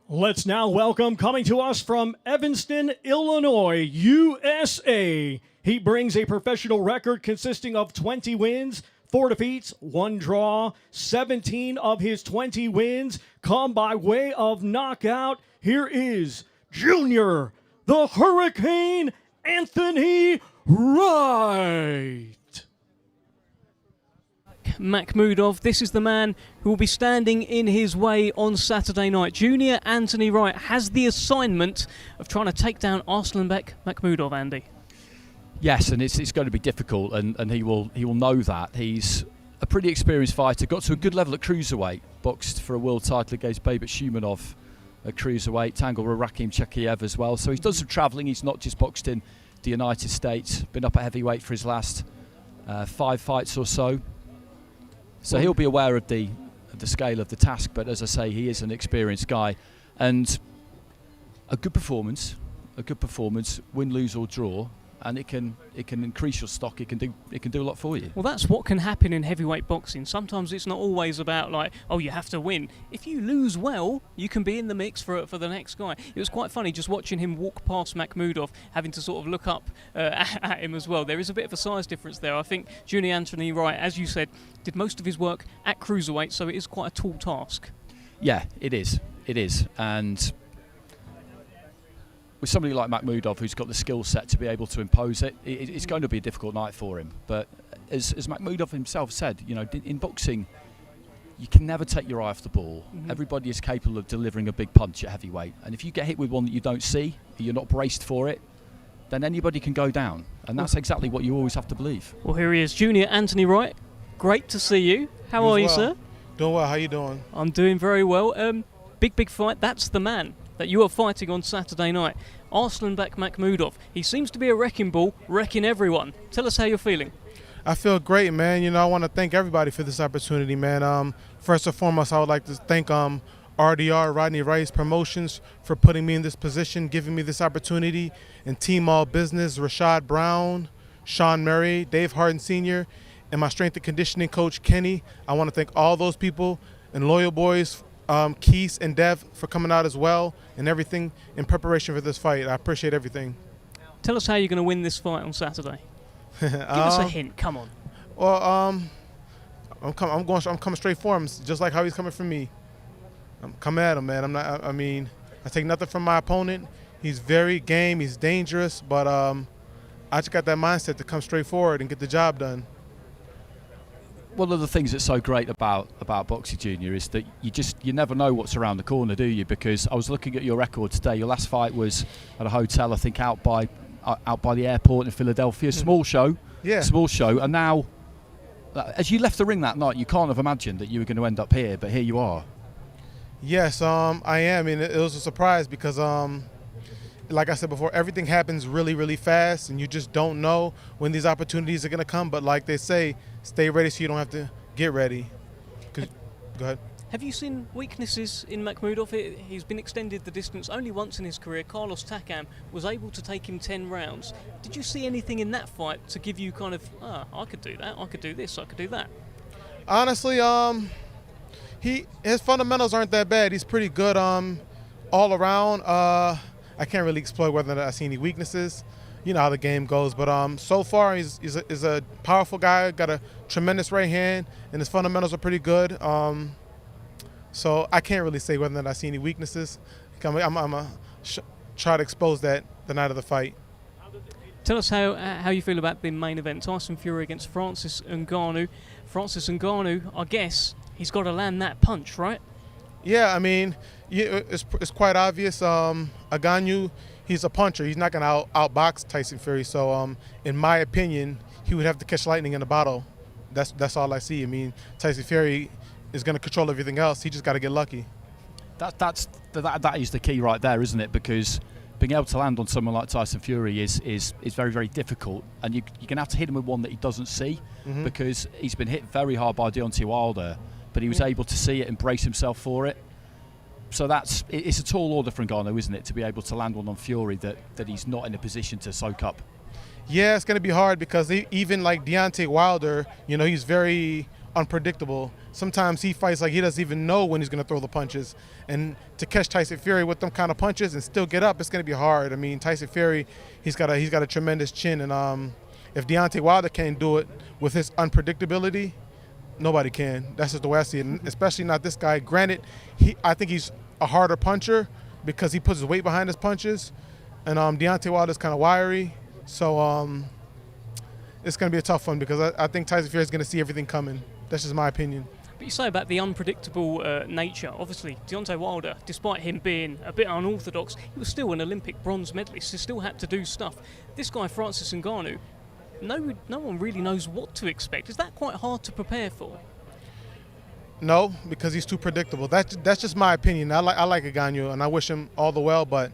Let's now welcome, coming to us from Evanston, Illinois, USA. He brings a professional record consisting of 20 wins, 4 defeats, 1 draw. 17 of his 20 wins come by way of knockout. Here is Junior, the Hurricane, Anthony Wright. Makhmudov, this is the man who will be standing in his way on Saturday night. Junior Anthony Wright has the assignment of trying to take down Arslanbek Makhmudov, Andy. Yes, and it's going to be difficult, and he will know that. He's a pretty experienced fighter, got to a good level at cruiserweight, boxed for a world title against Babet Shumanov at cruiserweight, tangled with Rakim Chakiev as well. So he's done some travelling, he's not just boxed in the United States, been up at heavyweight for his last 5 fights or so. So he'll be aware of the scale of the task, but as I say, he is an experienced guy. And a good performance, win, lose or draw, and it can increase your stock. It can do a lot for you. Well, that's what can happen in heavyweight boxing. Sometimes it's not always about like, oh, you have to win. If you lose well, you can be in the mix for the next guy. It was quite funny just watching him walk past Makhmudov, having to sort of look up at him as well. There is a bit of a size difference there. I think Junior Anthony Wright, as you said, did most of his work at cruiserweight, so it is quite a tall task. Yeah, it is, and with somebody like Makhmudov, who's got the skill set to be able to impose it, it's going to be a difficult night for him. But as Makhmudov himself said, you know, in boxing, you can never take your eye off the ball. Mm-hmm. Everybody is capable of delivering a big punch at heavyweight, and if you get hit with one that you don't see, you're not braced for it, then anybody can go down, and that's exactly what you always have to believe. Well, here he is, Junior Anthony Wright. Great to see you. How are you, sir? Doing well. How you doing? I'm doing very well. Big fight. That's the man that you are fighting on Saturday night. Arslanbek Makhmudov. He seems to be a wrecking ball, wrecking everyone. Tell us how you're feeling. I feel great, man. You know, I want to thank everybody for this opportunity, man. First and foremost, I would like to thank RDR, Rodney Rice Promotions, for putting me in this position, giving me this opportunity, and Team All Business, Rashad Brown, Sean Murray, Dave Harden Sr., and my strength and conditioning coach, Kenny. I want to thank all those people and Loyal Boys, Keith and Dev, for coming out as well, and everything in preparation for this fight. I appreciate everything. Tell us how you're going to win this fight on Saturday. Give us a hint. Come on. Well, I'm coming straight for him, just like how he's coming for me. I'm coming at him, man. I take nothing from my opponent. He's very game. He's dangerous, but I just got that mindset to come straight forward and get the job done. One of the things that's so great about boxing, Junior, is that you never know what's around the corner, do you? Because I was looking at your record today. Your last fight was at a hotel, I think, out by the airport in Philadelphia. Small show, and now, as you left the ring that night, you can't have imagined that you were going to end up here, but here you are. Yes, I am, and it was a surprise because, like I said before, everything happens really, really fast, and you just don't know when these opportunities are going to come. But like they say, stay ready so you don't have to get ready. Go ahead. Have you seen weaknesses in Makhmudov? He's been extended the distance only once in his career. Carlos Takam was able to take him 10 rounds. Did you see anything in that fight to give you kind of, I could do that, I could do this, I could do that? Honestly, his fundamentals aren't that bad. He's pretty good all around. I can't really explore whether or not I see any weaknesses. You know how the game goes, but so far he's a powerful guy, got a tremendous right hand, and his fundamentals are pretty good. So I can't really say whether or not I see any weaknesses. I'm gonna try to expose that the night of the fight. Tell us how you feel about the main event, Tyson Fury against Francis Ngannou. Francis Ngannou, I guess he's got to land that punch, right? Yeah, I mean, it's quite obvious. Ngannou, he's a puncher. He's not going to outbox Tyson Fury. So, in my opinion, he would have to catch lightning in a bottle. That's all I see. I mean, Tyson Fury is going to control everything else. He just got to get lucky. That is the key right there, isn't it? Because being able to land on someone like Tyson Fury is very, very difficult, and you're going to have to hit him with one that he doesn't see, because he's been hit very hard by Deontay Wilder, but he was able to see it and brace himself for it. So it's a tall order for Ngannou, isn't it, to be able to land one on Fury that he's not in a position to soak up. Yeah, it's going to be hard because even like Deontay Wilder, you know, he's very unpredictable. Sometimes he fights like he doesn't even know when he's going to throw the punches. And to catch Tyson Fury with them kind of punches and still get up, it's going to be hard. I mean, Tyson Fury, he's got a tremendous chin. And if Deontay Wilder can't do it with his unpredictability, nobody can. That's just the way I see it, and especially not this guy. Granted, I think he's a harder puncher because he puts his weight behind his punches. And Deontay Wilder's kind of wiry. So it's going to be a tough one because I think Tyson Fury is going to see everything coming. That's just my opinion. But you say about the unpredictable nature. Obviously, Deontay Wilder, despite him being a bit unorthodox, he was still an Olympic bronze medalist. He still had to do stuff. This guy, Francis Ngannou, no one really knows what to expect. Is that quite hard to prepare for? No, because he's too predictable. That's just my opinion. I like Ngannou, and I wish him all the well, but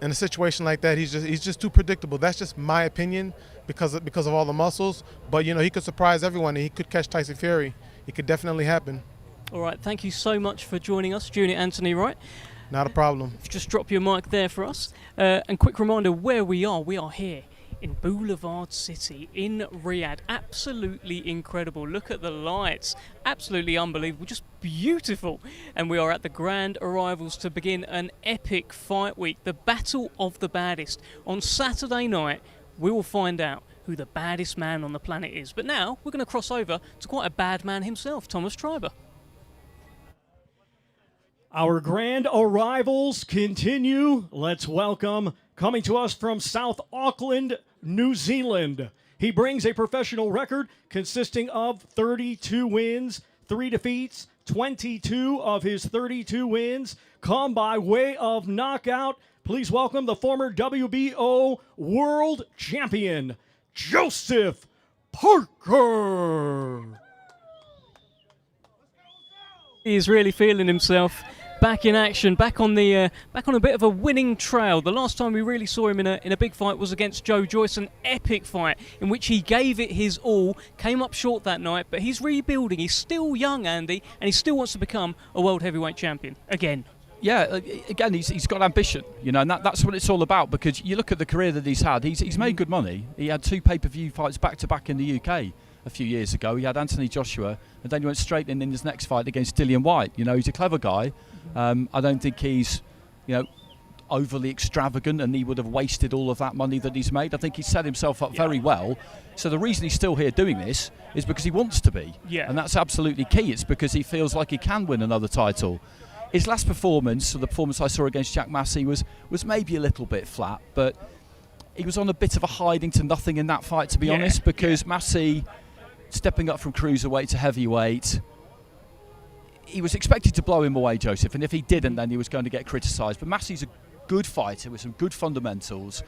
in a situation like that, he's just too predictable. That's just my opinion because of all the muscles. But you know, he could surprise everyone, and he could catch Tyson Fury. It could definitely happen. All right, thank you so much for joining us, Junior Anthony Wright. Not a problem. Just drop your mic there for us. And quick reminder where we are. We are here in Boulevard City in Riyadh. Absolutely incredible. Look at the lights. Absolutely unbelievable. Just beautiful. And we are at the grand arrivals to begin an epic fight week. The Battle of the Baddest. On Saturday night, we will find out who the baddest man on the planet is. But now we're going to cross over to quite a bad man himself, Thomas Treiber. Our grand arrivals continue. Let's welcome, coming to us from South Auckland, New Zealand. He brings a professional record consisting of 32 wins, 3 defeats. 22 of his 32 wins come by way of knockout. Please welcome the former WBO world champion, Joseph Parker. He is really feeling himself. Back in action, back on a bit of a winning trail. The last time we really saw him in a big fight was against Joe Joyce, an epic fight in which he gave it his all, came up short that night, but he's rebuilding. He's still young, Andy, and he still wants to become a world heavyweight champion again. Yeah, again, he's got ambition, you know, and that's what it's all about, because you look at the career that he's had. He's made good money. He had 2 pay-per-view fights back-to-back in the UK a few years ago. He had Anthony Joshua, and then he went straight in his next fight against Dillian Whyte. You know, he's a clever guy. I don't think he's, you know, overly extravagant, and he would have wasted all of that money that he's made. I think he's set himself up very well. So the reason he's still here doing this is because he wants to be. Yeah. And that's absolutely key. It's because he feels like he can win another title. His last performance, so the performance I saw against Jack Massey, was maybe a little bit flat, but he was on a bit of a hiding to nothing in that fight, to be honest, because Massey, stepping up from cruiserweight to heavyweight, he was expected to blow him away, Joseph, and if he didn't, then he was going to get criticised. But Massey's a good fighter with some good fundamentals.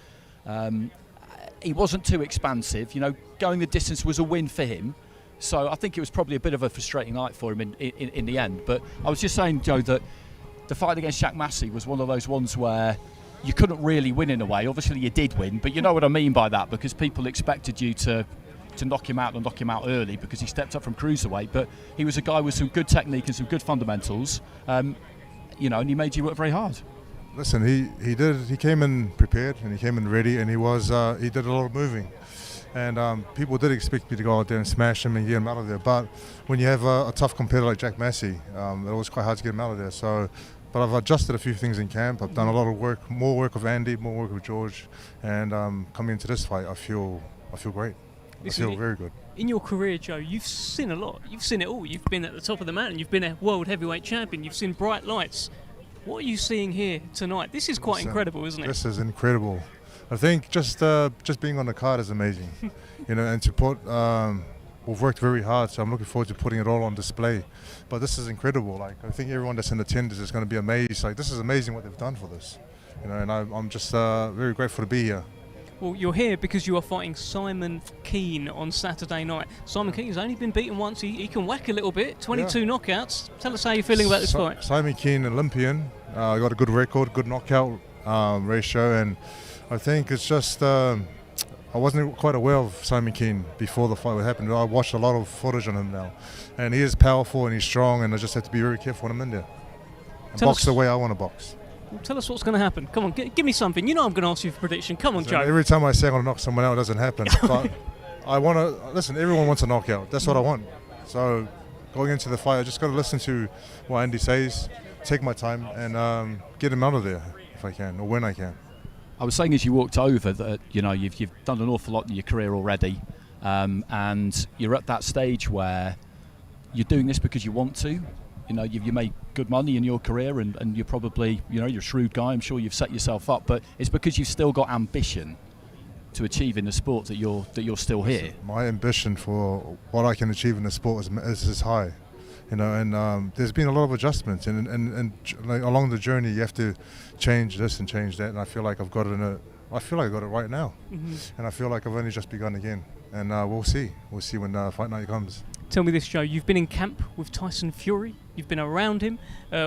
He wasn't too expansive. You know, going the distance was a win for him. So I think it was probably a bit of a frustrating night for him in the end. But I was just saying, Joe, that the fight against Jack Massey was one of those ones where you couldn't really win in a way. Obviously, you did win, but you know what I mean by that, because people expected you to knock him out and knock him out early because he stepped up from cruiserweight. But he was a guy with some good technique and some good fundamentals, you know, and he made you work very hard. Listen, he came in prepared, and he came in ready, and he did a lot of moving. And people did expect me to go out there and smash him and get him out of there. But when you have a tough competitor like Jack Massey, it was quite hard to get him out of there. So, but I've adjusted a few things in camp. I've done a lot of work, more work with Andy, more work with George, and coming into this fight, I feel great. Listen, I feel very good. In your career, Joe, you've seen a lot. You've seen it all. You've been at the top of the mountain. You've been a world heavyweight champion. You've seen bright lights. What are you seing here tonight? This is quite incredible, isn't it? This is incredible. I think just being on the card is amazing, you know, and to put, we've worked very hard, so I'm looking forward to putting it all on display. But this is incredible. Like, I think everyone that's in attendance is going to be amazed. Like, this is amazing what they've done for this, you know, and I'm just very grateful to be here. Well, you're here because you are fighting Simon Keane on Saturday night. Simon Keane's only been beaten once. He can whack a little bit. 22 knockouts. Tell us how you're feeling about this fight. Simon Keane, Olympian, got a good record, good knockout ratio, and I think it's just I wasn't quite aware of Simon Keane before the fight happened. I watched a lot of footage on him now, and he is powerful and he's strong, and I just have to be very careful when I'm in there. And box the way I want to box. Well, tell us what's going to happen. Come on, give me something. You know I'm going to ask you for prediction. Come on, Joe. Every time I say I'm going to knock someone out, it doesn't happen. But I want to listen. Everyone wants a knockout. That's what I want. So going into the fight, I just got to listen to what Andy says, take my time, and get him out of there if I can, or when I can. I was saying as you walked over that you've done an awful lot in your career already, and you're at that stage where you're doing this because you want to. You made good money in your career, and you're probably you're a shrewd guy. I'm sure you've set yourself up, but it's because you've still got ambition to achieve in the sport that you're still here. My ambition for what I can achieve in the sport is high, and there's been a lot of adjustments, and like along the journey you have to change this and change that, and I feel like I've got it. I feel like I got it right now, and I feel like I've only just begun again, and we'll see when fight night comes. Tell me this, Joe. You've been in camp with Tyson Fury. You've been around him.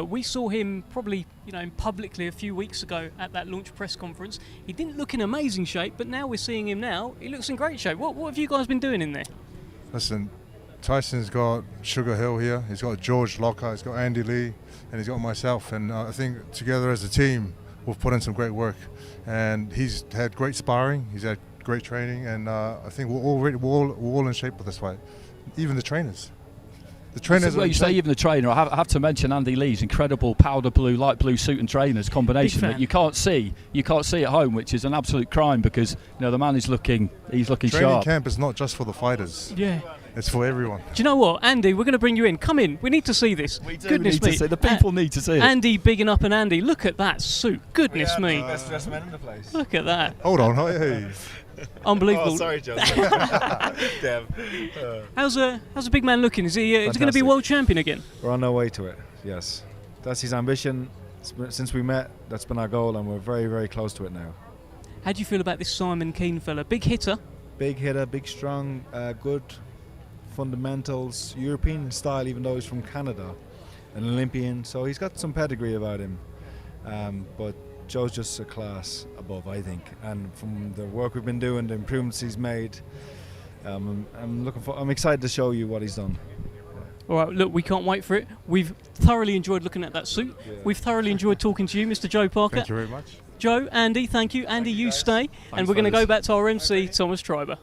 We saw him probably, publicly a few weeks ago at that launch press conference. He didn't look in amazing shape, but now we're seeing him now. He looks in great shape. What have you guys been doing in there? Listen, Tyson's got Sugar Hill here. He's got George Locker. He's got Andy Lee, and he's got myself. And I think together as a team, we've put in some great work. And he's had great sparring. He's had great training, and I think we're all in shape for this fight. Even the trainers. The trainers. Well, you say even the trainer. I have to mention Andy Lee's incredible powder blue, light blue suit and trainers combination that you can't see at home, which is an absolute crime because the man is looking Training sharp. camp is not just for the fighters. Yeah. It's for everyone. Do you know what, Andy? We're going to bring you in. Come in. We need to see this. We do. Goodness need me. to see. The people need to see it. Andy bigging up and Andy. Look at that suit. Goodness me. Best dressed man in the place. Look at that. Hold on. Hey. Unbelievable. Oh, sorry, Joe. Damn. How's a big man looking? Is he going to be world champion again? We're on our way to it. Yes, that's his ambition. Since we met, that's been our goal, and we're very, very close to it now. How do you feel about this Simon Keane fella? Big hitter. Big hitter, big strong, good fundamentals, European style. Even though he's from Canada, an Olympian, so he's got some pedigree about him. But Joe's just a class above, I think, and from the work we've been doing, the improvements he's made, I'm excited to show you what he's done. All right, look, we can't wait for it. We've thoroughly enjoyed looking at that suit. Yeah. We've thoroughly enjoyed talking to you, Mr. Joe Parker. Thank you very much. Joe, Andy, thank you. Andy, you stay, and we're going to go back to our MC, Thomas Treiber.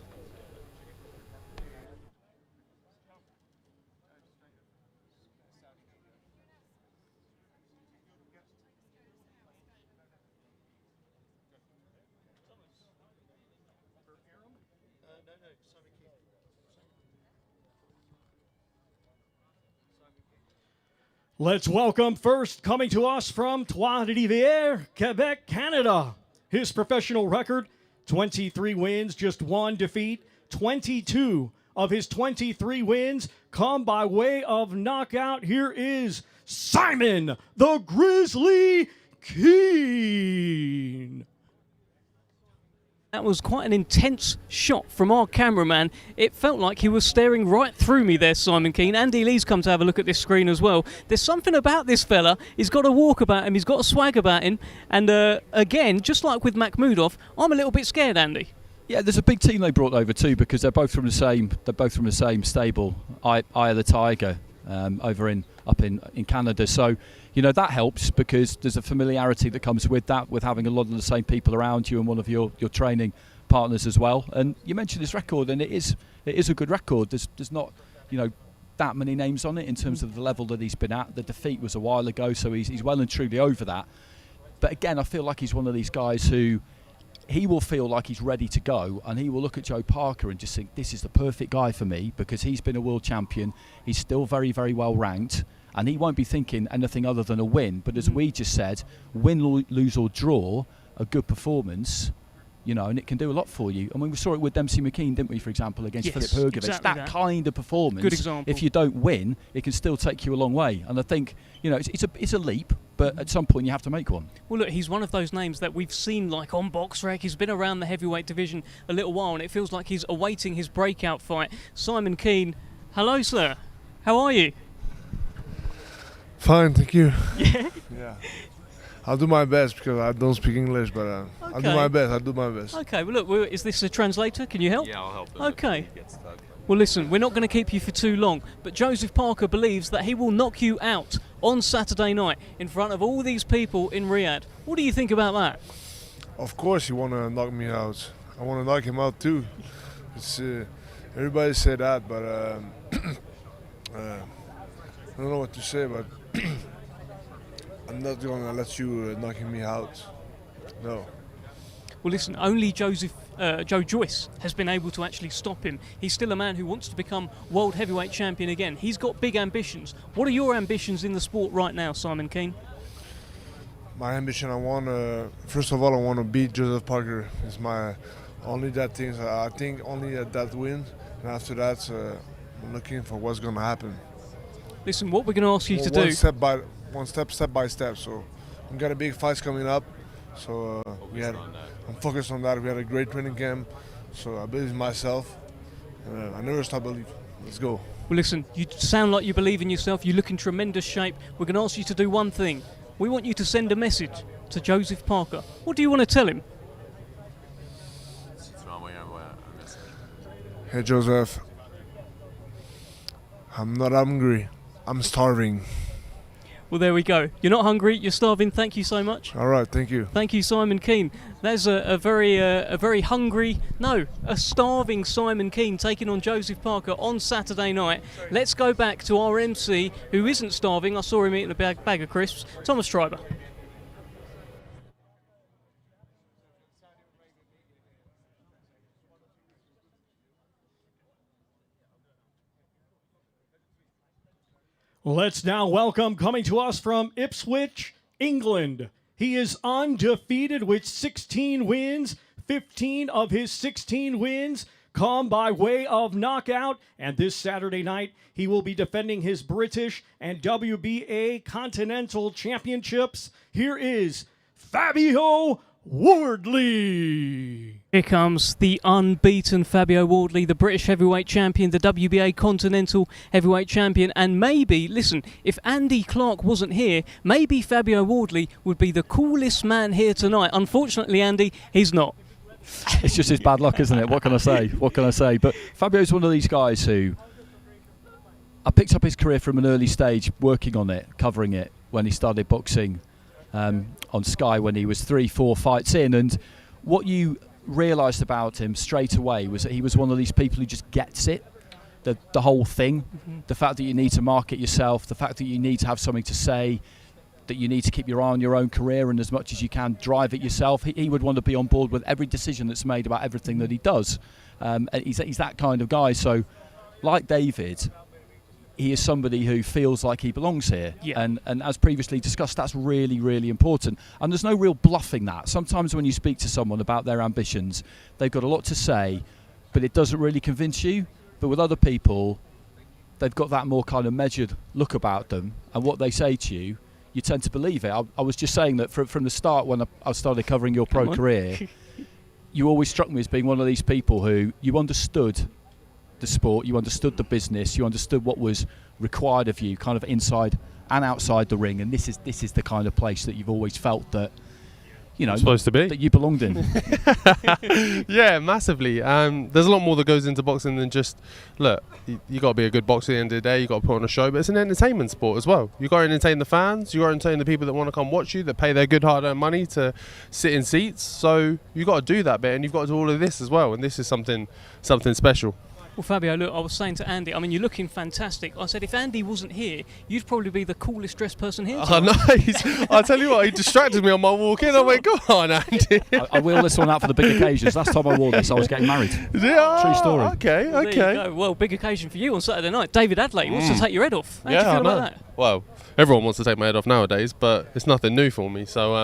Let's welcome first, coming to us from Trois-Rivières, Quebec, Canada. His professional record, 23 wins, just one defeat. 22 of his 23 wins come by way of knockout. Here is Simon the Grizzly Keane. That was quite an intense shot from our cameraman. It felt like he was staring right through me there, Simon Keane. Andy Lee's come to have a look at this screen as well. There's something about this fella. He's got a walk about him. He's got a swag about him. And again, just like with Makhmudov, I'm a little bit scared, Andy. Yeah, there's a big team they brought over too because they're both from the same stable, Eye of the Tiger, up in Canada. So that helps because there's a familiarity that comes with that, with having a lot of the same people around you and one of your training partners as well. And you mentioned this record, and it is a good record. There's not that many names on it in terms of the level that he's been at. The defeat was a while ago, so he's well and truly over that. But again, I feel like he's one of these guys who he will feel like he's ready to go, and he will look at Joe Parker and just think, this is the perfect guy for me because he's been a world champion. He's still very, very well ranked. And he won't be thinking anything other than a win. But as we just said, win, lose or draw, a good performance, and it can do a lot for you. I mean, we saw it with Dempsey McKean, didn't we, for example, against Philip Hrgovic. Exactly that kind of performance, good example. If you don't win, it can still take you a long way. And I think, it's a leap, but at some point you have to make one. Well, look, he's one of those names that we've seen like on BoxRec. He's been around the heavyweight division a little while, and it feels like he's awaiting his breakout fight. Simon Keane, hello, sir. How are you? Fine, thank you. Yeah? Yeah. I'll do my best because I don't speak English, but okay. I'll do my best. Okay, well, look, is this a translator? Can you help? Yeah, I'll help. Okay. Well, listen, we're not going to keep you for too long, but Joseph Parker believes that he will knock you out on Saturday night in front of all these people in Riyadh. What do you think about that? Of course you want to knock me out. I want to knock him out too. It's everybody said that, but I don't know what to say, but I'm not gonna let you knocking me out. No. Well, listen, only Joe Joyce has been able to actually stop him. He's still a man who wants to become world heavyweight champion again. He's got big ambitions. What are your ambitions in the sport right now, Simon Keane? My ambition, first of all, I want to beat Joseph Parker. It's my only that thing. I think only that win, and after that, I'm looking for what's going to happen. Listen, what we're going to ask you to do... Step by step. So we've got a big fights coming up. So I'm focused on that. We had a great training camp. So I believe in myself. I never stop believing. Let's go. Well, listen, you sound like you believe in yourself. You look in tremendous shape. We're going to ask you to do one thing. We want you to send a message to Joseph Parker. What do you want to tell him? Hey, Joseph. I'm not hungry. I'm starving. Well, there we go. You're not hungry, you're starving. Thank you so much. All right, thank you. Thank you, Simon Keane. There's a starving Simon Keane taking on Joseph Parker on Saturday night. Let's go back to our MC, who isn't starving. I saw him eating a bag of crisps. Thomas Schreiber. Let's now welcome, coming to us from Ipswich, England. He is undefeated with 16 wins. 15 of his 16 wins come by way of knockout. And this Saturday night, he will be defending his British and WBA Continental Championships. Here is Fabio Wardley. Here comes the unbeaten Fabio Wardley, the British heavyweight champion, the WBA Continental heavyweight champion, and maybe, listen, if Andy Clark wasn't here, maybe Fabio Wardley would be the coolest man here tonight. Unfortunately, Andy, he's not. It's just his bad luck, isn't it? What can I say? What can I say? But Fabio's one of these guys who I picked up his career from an early stage, working on it, covering it, when he started boxing on Sky when he was 3-4 fights in. And what you realised about him straight away was that he was one of these people who just gets it, the whole thing. The fact that you need to market yourself, the fact that you need to have something to say, that you need to keep your eye on your own career and as much as you can drive it yourself. He would want to be on board with every decision that's made about everything that he does. He's that kind of guy. So like David, he is somebody who feels like he belongs here. Yeah. And as previously discussed, that's really, really important. And there's no real bluffing that. Sometimes when you speak to someone about their ambitions, they've got a lot to say, but it doesn't really convince you. But with other people, they've got that more kind of measured look about them, and what they say to you, you tend to believe it. I was just saying that from the start when I started covering your pro career, you always struck me as being one of these people who you understood the sport, you understood the business, you understood what was required of you, kind of inside and outside the ring, and this is the kind of place that you've always felt that, you know, supposed to be, that you belonged in. Yeah, massively. There's a lot more that goes into boxing than just, look, you got to be a good boxer at the end of the day, you got to put on a show, but it's an entertainment sport as well. You got to entertain the fans, you got to entertain the people that want to come watch you, that pay their good hard-earned money to sit in seats. So you got to do that bit, and you've got to do all of this as well, and this is something special. Well, Fabio, look, I was saying to Andy, I mean, you're looking fantastic. I said, if Andy wasn't here, you'd probably be the coolest dressed person here. Oh, nice. I tell you what, he distracted me on my walk in. I went, go on, Andy. I wheel this one out for the big occasions. Last time I wore this, I was getting married. Yeah, true story. Okay. There you go. Well, big occasion for you on Saturday night. David Adley wants to take your head off. How do you feel about that? Well, everyone wants to take my head off nowadays, but it's nothing new for me. So,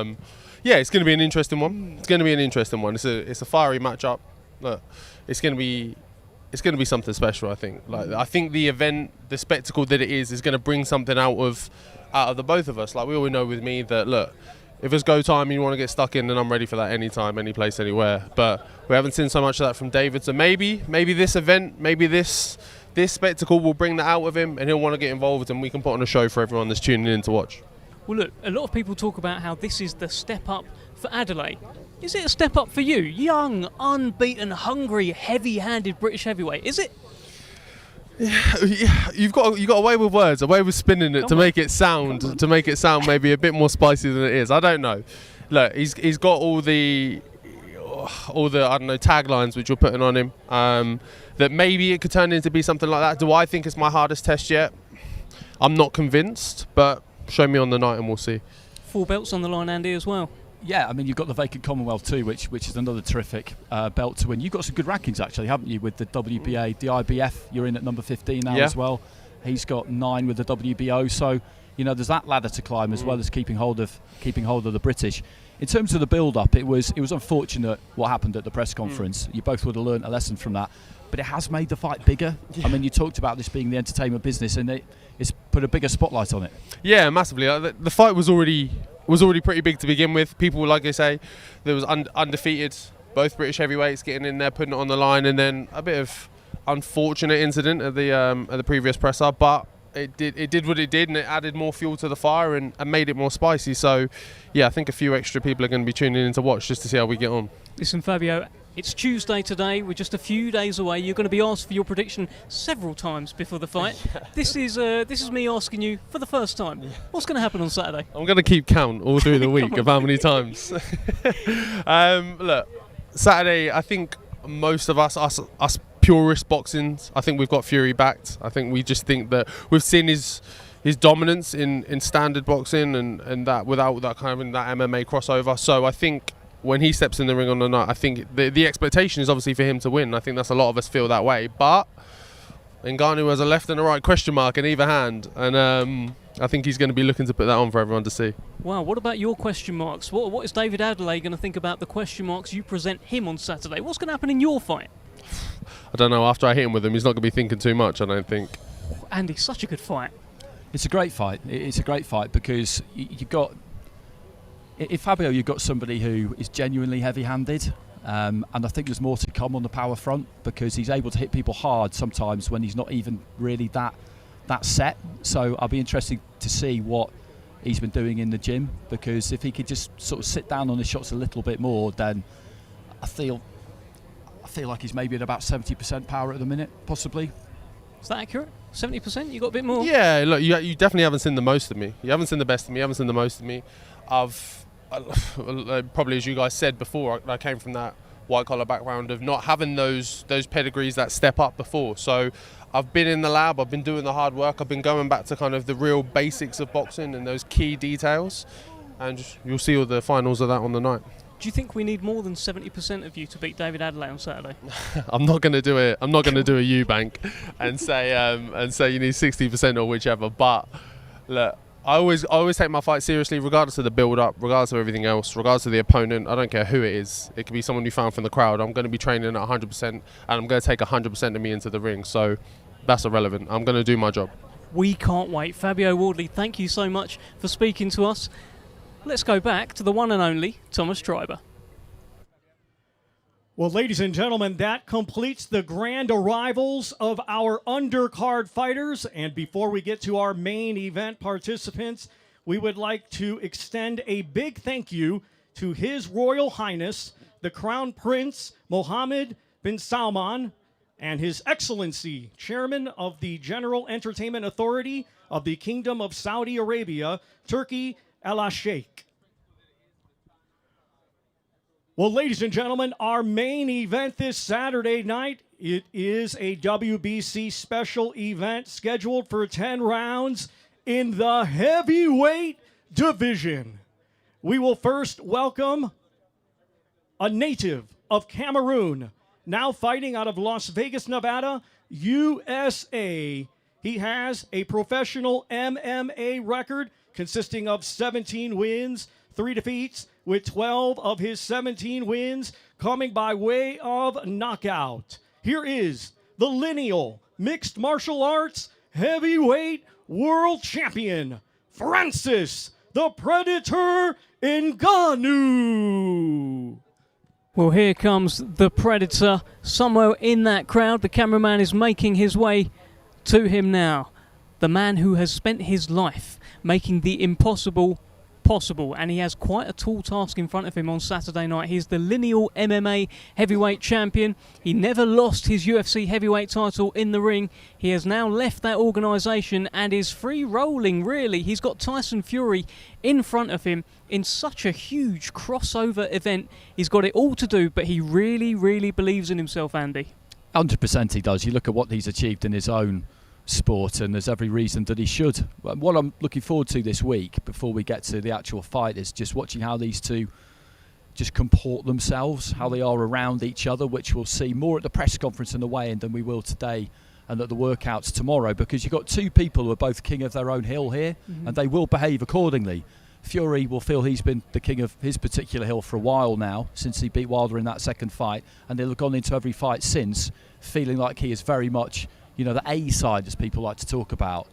yeah, it's going to be an interesting one. It's going to be an interesting one. It's a fiery matchup. Look, it's going to be something special, I think. Like, I think the event, the spectacle that it is going to bring something out of the both of us. Like, we all know with me that, look, if it's go time and you want to get stuck in, then I'm ready for that anytime, any place, anywhere. But we haven't seen so much of that from David. So maybe this event, maybe this spectacle will bring that out of him, and he'll want to get involved, and we can put on a show for everyone that's tuning in to watch. Well, look, a lot of people talk about how this is the step up for Adelaide. Is it a step up for you? Young, unbeaten, hungry, heavy-handed British heavyweight. Is it? Yeah, you got a way with words, a way with spinning it to make it sound maybe a bit more spicy than it is. I don't know. Look, he's got all the I don't know, taglines which you're putting on him. That maybe it could turn into be something like that. Do I think it's my hardest test yet? I'm not convinced, but show me on the night and we'll see. 4 belts on the line, Andy, as well. Yeah, I mean, you've got the vacant Commonwealth too, which is another terrific belt to win. You've got some good rankings actually, haven't you, with the WBA, the IBF. You're in at number 15 now as well. He's got 9 with the WBO, so you know there's that ladder to climb as well as keeping hold of the British. In terms of the build-up, it was unfortunate what happened at the press conference. You both would have learned a lesson from that, but it has made the fight bigger. I mean, you talked about this being the entertainment business, and it's put a bigger spotlight on it. Yeah, massively. The fight was already pretty big to begin with. People, like I say, there was undefeated, both British heavyweights getting in there, putting it on the line, and then a bit of unfortunate incident at the previous presser, but it did what it did, and it added more fuel to the fire and made it more spicy. So yeah, I think a few extra people are going to be tuning in to watch just to see how we get on. Listen, Fabio, it's Tuesday today. We're just a few days away. You're going to be asked for your prediction several times before the fight. This is me asking you for the first time. What's going to happen on Saturday? I'm going to keep count all through the week of how many times. Look, Saturday, I think most of us purist boxing, I think we've got Fury backed. I think we just think that we've seen his dominance in standard boxing and that without that kind of that MMA crossover. So I think when he steps in the ring on the night, I think the expectation is obviously for him to win. I think that's a lot of us feel that way. But Ngannou has a left and a right question mark in either hand, and I think he's going to be looking to put that on for everyone to see. Wow, what about your question marks? What is David Adelaide going to think about the question marks you present him on Saturday? What's going to happen in your fight? I don't know. After I hit him with him, he's not going to be thinking too much, I don't think. Andy, such a good fight. It's a great fight. It's a great fight because you've got, in Fabio, you've got somebody who is genuinely heavy-handed, and I think there's more to come on the power front because he's able to hit people hard sometimes when he's not even really that set. So I'll be interested to see what he's been doing in the gym, because if he could just sort of sit down on his shots a little bit more, then I feel like he's maybe at about 70% power at the minute, possibly. Is that accurate? 70%? You got a bit more? Yeah, look, you definitely haven't seen the most of me. You haven't seen the best of me. You haven't seen the most of me. Probably, as you guys said before, I came from that white-collar background of not having those pedigrees that step up before. So I've been in the lab, I've been doing the hard work, I've been going back to kind of the real basics of boxing and those key details, and you'll see all the finals of that on the night. Do you think we need more than 70% of you to beat David Adelaide on Saturday? I'm not going to do it. I'm not going to do a Eubank and say you need 60% or whichever. But look, I always take my fight seriously, regardless of the build-up, regardless of everything else, regardless of the opponent. I don't care who it is. It could be someone you found from the crowd. I'm going to be training at 100%, and I'm going to take 100% of me into the ring. So that's irrelevant. I'm going to do my job. We can't wait. Fabio Wardley, thank you so much for speaking to us. Let's go back to the one and only Thomas Treiber. Well, ladies and gentlemen, that completes the grand arrivals of our undercard fighters. And before we get to our main event participants, we would like to extend a big thank you to His Royal Highness, the Crown Prince Mohammed bin Salman, and His Excellency, Chairman of the General Entertainment Authority of the Kingdom of Saudi Arabia, Turkey Al Sheikh. Well, ladies and gentlemen, our main event this Saturday night, it is a WBC special event scheduled for 10 rounds in the heavyweight division. We will first welcome a native of Cameroon, now fighting out of Las Vegas, Nevada, USA. He has a professional MMA record consisting of 17 wins, 3 defeats, with 12 of his 17 wins coming by way of knockout. Here is the lineal mixed martial arts heavyweight world champion, Francis the Predator Ngannou. Well, here comes the Predator. Somewhere in that crowd, the cameraman is making his way to him now. The man who has spent his life making the impossible possible, and he has quite a tall task in front of him on Saturday night. He's the lineal MMA heavyweight champion. He never lost his UFC heavyweight title in the ring. He has now left that organisation and is free rolling, really. He's got Tyson Fury in front of him in such a huge crossover event. He's got it all to do, but he really, really believes in himself, Andy. 100% he does. You look at what he's achieved in his own sport, and there's every reason that he should. What I'm looking forward to this week, before we get to the actual fight, is just watching how these two just comport themselves, how they are around each other, which we'll see more at the press conference and the weigh-in than we will today and at the workouts tomorrow, because you've got two people who are both king of their own hill here, and they will behave accordingly. Fury will feel he's been the king of his particular hill for a while now, since he beat Wilder in that second fight, and they'll have gone into every fight since feeling like he is very much, you know, the A side, as people like to talk about.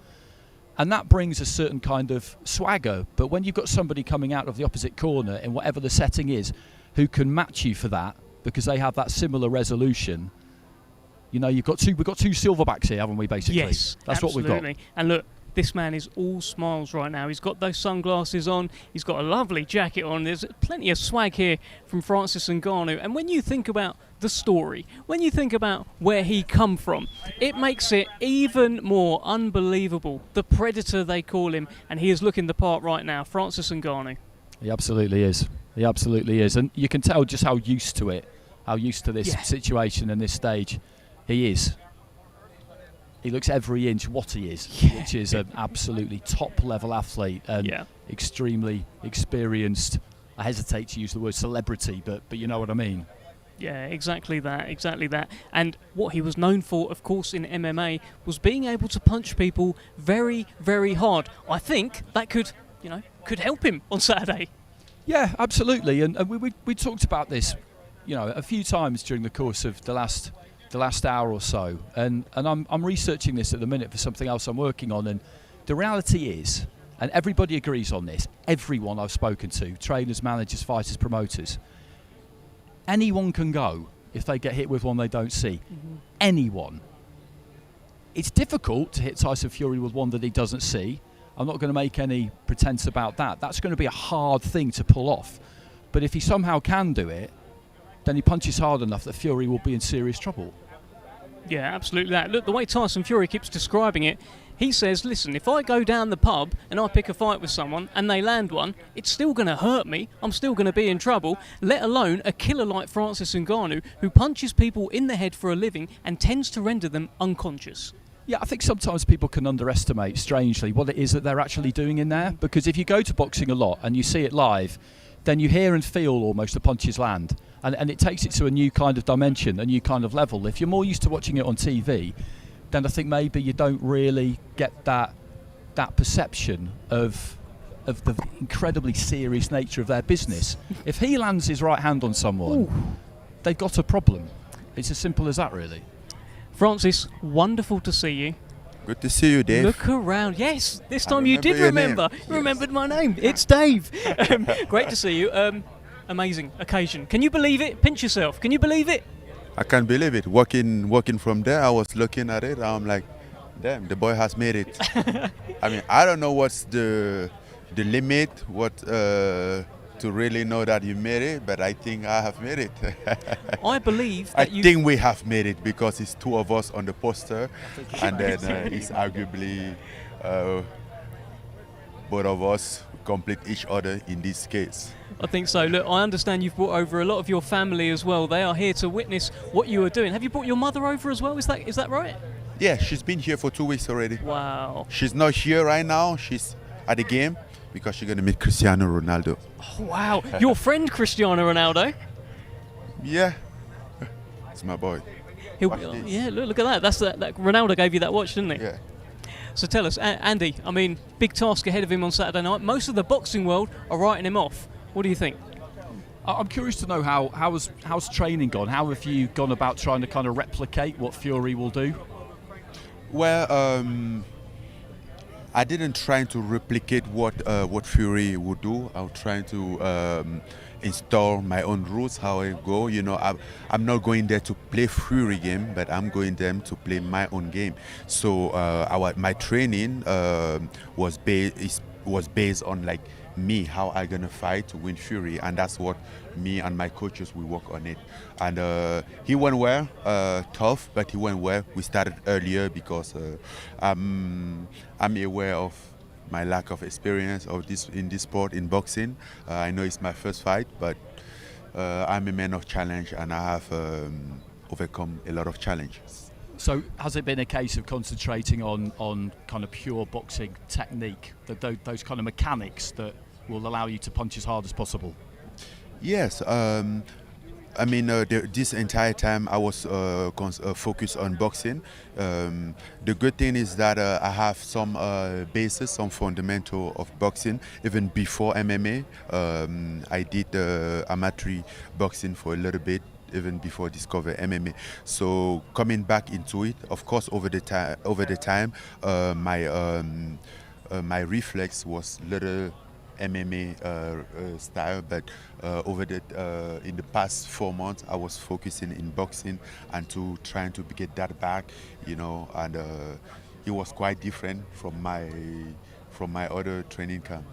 And that brings a certain kind of swagger. But when you've got somebody coming out of the opposite corner, in whatever the setting is, who can match you for that, because they have that similar resolution, you know, we've got two silverbacks here, haven't we, basically? Yes, that's absolutely. what we've got. And look, this man is all smiles right now. He's got those sunglasses on. He's got a lovely jacket on. There's plenty of swag here from Francis Ngannou. And when you think about the story, when you think about where he come from, it makes it even more unbelievable. The Predator, they call him, and he is looking the part right now. Francis Ngannou. He absolutely is. He absolutely is. And you can tell just how used to it, how used to this situation and this stage he is. He looks every inch what he is, which is an absolutely top-level athlete and extremely experienced. I hesitate to use the word celebrity, but you know what I mean. Yeah, exactly that. And what he was known for, of course, in MMA was being able to punch people very, very hard. I think that could help him on Saturday. Yeah, absolutely. And we talked about this, you know, a few times during the course of the last hour or so, and I'm researching this at the minute for something else I'm working on, and the reality is, and everybody agrees on this, everyone I've spoken to, trainers, managers, fighters, promoters, anyone can go if they get hit with one they don't see. Anyone. It's difficult to hit Tyson Fury with one that he doesn't see. I'm not going to make any pretense about that. That's going to be a hard thing to pull off. But if he somehow can do it, then he punches hard enough that Fury will be in serious trouble. Yeah, absolutely that. Look, the way Tyson Fury keeps describing it, he says, listen, if I go down the pub and I pick a fight with someone and they land one, it's still going to hurt me. I'm still going to be in trouble, let alone a killer like Francis Ngannou, who punches people in the head for a living and tends to render them unconscious. Yeah, I think sometimes people can underestimate, strangely, what it is that they're actually doing in there. Because if you go to boxing a lot and you see it live, then you hear and feel almost the punches land. And it takes it to a new kind of dimension, a new kind of level. If you're more used to watching it on TV, then I think maybe you don't really get that perception of the incredibly serious nature of their business. If he lands his right hand on someone, they've got a problem. It's as simple as that, really. Francis, wonderful to see you. Good to see you, Dave. Look around. Yes, this time you did your remember. name. You remembered my name. It's Dave. Great to see you. Amazing occasion. Can you believe it? Pinch yourself. Can you believe it? I can't believe it. Walking from there, I was looking at it. I'm like, damn, the boy has made it. I mean, I don't know what's the limit, to really know that you made it, but I think I have made it. I believe I that think we have made it because it's two of us on the poster, and then it's arguably both of us complete each other in this case. I think so. Look, I understand you've brought over a lot of your family as well. They are here to witness what you are doing. Have you brought your mother over as well? Is that right? Yeah, she's been here for 2 weeks already. Wow. She's not here right now. She's at the game because she's going to meet Cristiano Ronaldo. Oh, wow. Your friend Cristiano Ronaldo? Yeah. It's my boy. Yeah, look at that. That's that Ronaldo gave you that watch, didn't he? Yeah. So tell us, Andy, I mean, big task ahead of him on Saturday night. Most of the boxing world are writing him off. What do you think? I'm curious to know how's training gone? How have you gone about trying to kind of replicate what Fury will do? Well, I didn't try to replicate what Fury would do. I was trying to install my own rules, how I go. You know, I'm not going there to play Fury game, but I'm going there to play my own game. So my training was based on like me, how I gonna fight to win Fury, and that's what me and my coaches we work on it. And he went well, tough, but he went well. We started earlier because I'm aware of my lack of experience in this sport, in boxing. I know it's my first fight, but I'm a man of challenge, and I have overcome a lot of challenges. So has it been a case of concentrating on kind of pure boxing technique, those kind of mechanics that will allow you to punch as hard as possible? Yes. I mean, this entire time I was focused on boxing. The good thing is that I have some basis, some fundamental of boxing. Even before MMA, I did amateur boxing for a little bit, even before discover MMA. So coming back into it, of course, over the time, my reflex was little MMA style, but in the past 4 months I was focusing in boxing and trying to get that back, you know, and it was quite different from my other training camp.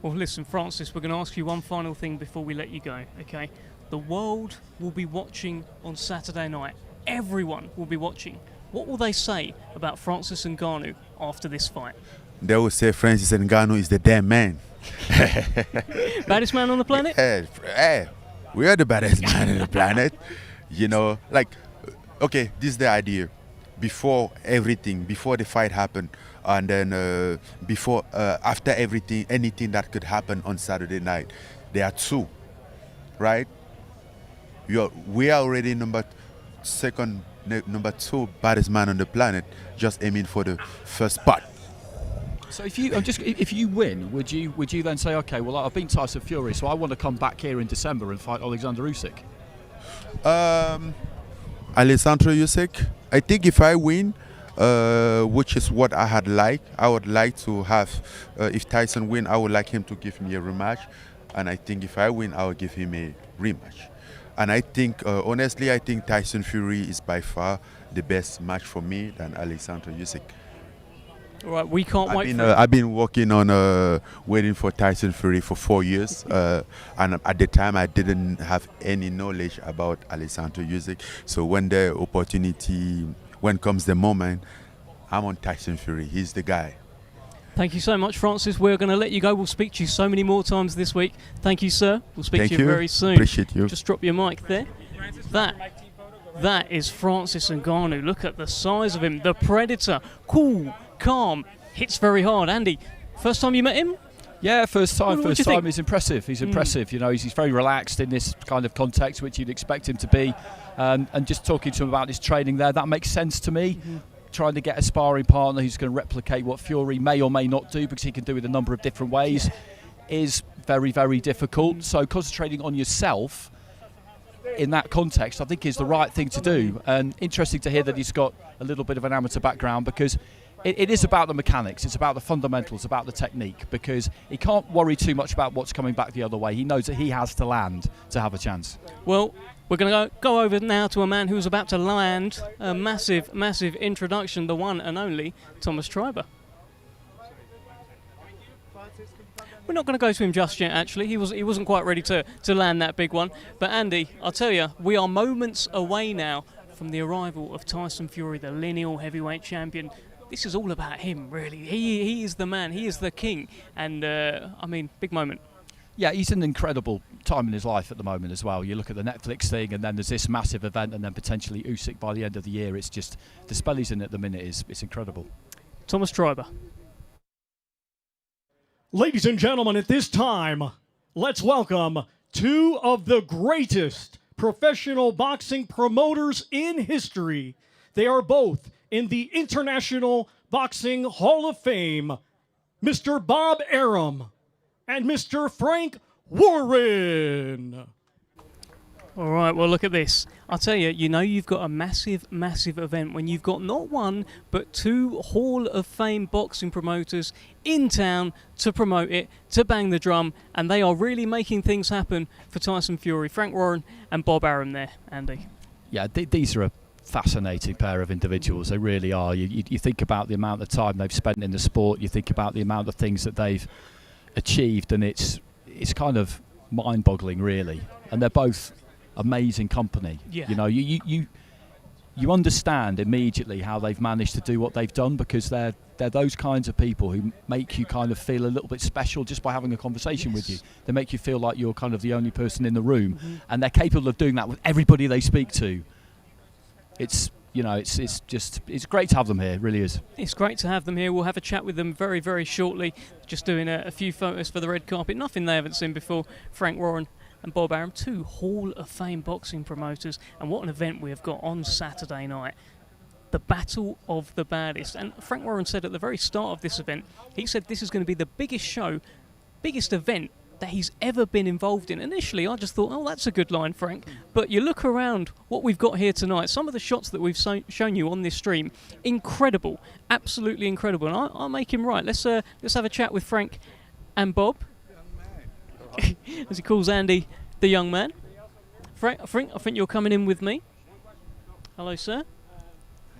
Well, listen, Francis, we're going to ask you one final thing before we let you go, okay? The world will be watching on Saturday night. Everyone will be watching. What will they say about Francis Ngannou after this fight? They will say Francis Ngannou is the damn man. Baddest man on the planet? We are the baddest man on the planet. You know, like, okay, this is the idea. Before everything, before the fight happened, and then after everything, anything that could happen on Saturday night, there are two, right? We are already number two baddest man on the planet, just aiming for the first spot. So if you win, would you then say, okay, well, I've been Tyson Fury, so I want to come back here in December and fight Alexander Usyk? Alexander Usyk, I think if I win, which is what I would like to have. If Tyson win, I would like him to give me a rematch, and I think if I win, I will give him a rematch. And I think, honestly, I think Tyson Fury is by far the best match for me than Alexander Usyk. All right, we can't wait. I've been working on waiting for Tyson Fury for 4 years, and at the time I didn't have any knowledge about Alexander Usyk. So when comes the moment, I'm on Tyson Fury. He's the guy. Thank you so much, Francis. We're going to let you go. We'll speak to you so many more times this week. Thank you, sir. We'll speak to you very soon. Appreciate you. Just drop your mic there. That is Francis Ngannou. Look at the size of him. The Predator. Cool, calm, hits very hard. Andy, first time you met him? Yeah, first time. What do you think? He's impressive. He's impressive. You know, he's very relaxed in this kind of context, which you'd expect him to be. And just talking to him about his training there, that makes sense to me. Trying to get a sparring partner who's going to replicate what Fury may or may not do, because he can do it a number of different ways, is very, very difficult. So concentrating on yourself in that context, I think, is the right thing to do. And interesting to hear that he's got a little bit of an amateur background, because it is about the mechanics, it's about the fundamentals, about the technique, because he can't worry too much about what's coming back the other way. He knows that he has to land to have a chance. Well, we're going to go over now to a man who's about to land a massive, massive introduction, the one and only Thomas Treiber. We're not going to go to him just yet, actually. He wasn't quite ready to land that big one. But Andy, I'll tell you, we are moments away now from the arrival of Tyson Fury, the lineal heavyweight champion. This is all about him, really. He is the man. He is the king. And, I mean, big moment. Yeah, he's in an incredible time in his life at the moment as well. You look at the Netflix thing, and then there's this massive event, and then potentially Usyk by the end of the year. It's just, the spell he's in at the minute it's incredible. Thomas Treiber. Ladies and gentlemen, at this time, let's welcome two of the greatest professional boxing promoters in history. They are both in the International Boxing Hall of Fame, Mr. Bob Arum and Mr. Frank Warren. All right, well, look at this. I'll tell you, you know you've got a massive, massive event when you've got not one, but two Hall of Fame boxing promoters in town to promote it, to bang the drum, and they are really making things happen for Tyson Fury. Frank Warren and Bob Arum there, Andy. Yeah, these are a fascinating pair of individuals. They really are. You think about the amount of time they've spent in the sport, you think about the amount of things that they've achieved, and it's kind of mind-boggling, really. And they're both amazing company. Yeah. You know, you understand immediately how they've managed to do what they've done, because they're those kinds of people who make you kind of feel a little bit special just by having a conversation with you. They make you feel like you're kind of the only person in the room, and they're capable of doing that with everybody they speak to. It's you know, it's great to have them here. It really is. It's great to have them here. We'll have a chat with them very, very shortly. Just doing a few photos for the red carpet. Nothing they haven't seen before. Frank Warren and Bob Arum, 2 Hall of Fame boxing promoters. And what an event we have got on Saturday night. The Battle of the Baddest. And Frank Warren said at the very start of this event, he said this is going to be the biggest show, biggest event that he's ever been involved in. Initially, I just thought, oh, that's a good line, Frank. But you look around what we've got here tonight, some of the shots that we've shown you on this stream, incredible, absolutely incredible. And I'll make him right. Let's have a chat with Frank and Bob, as he calls Andy the young man. Frank, I think you're coming in with me. Hello, sir.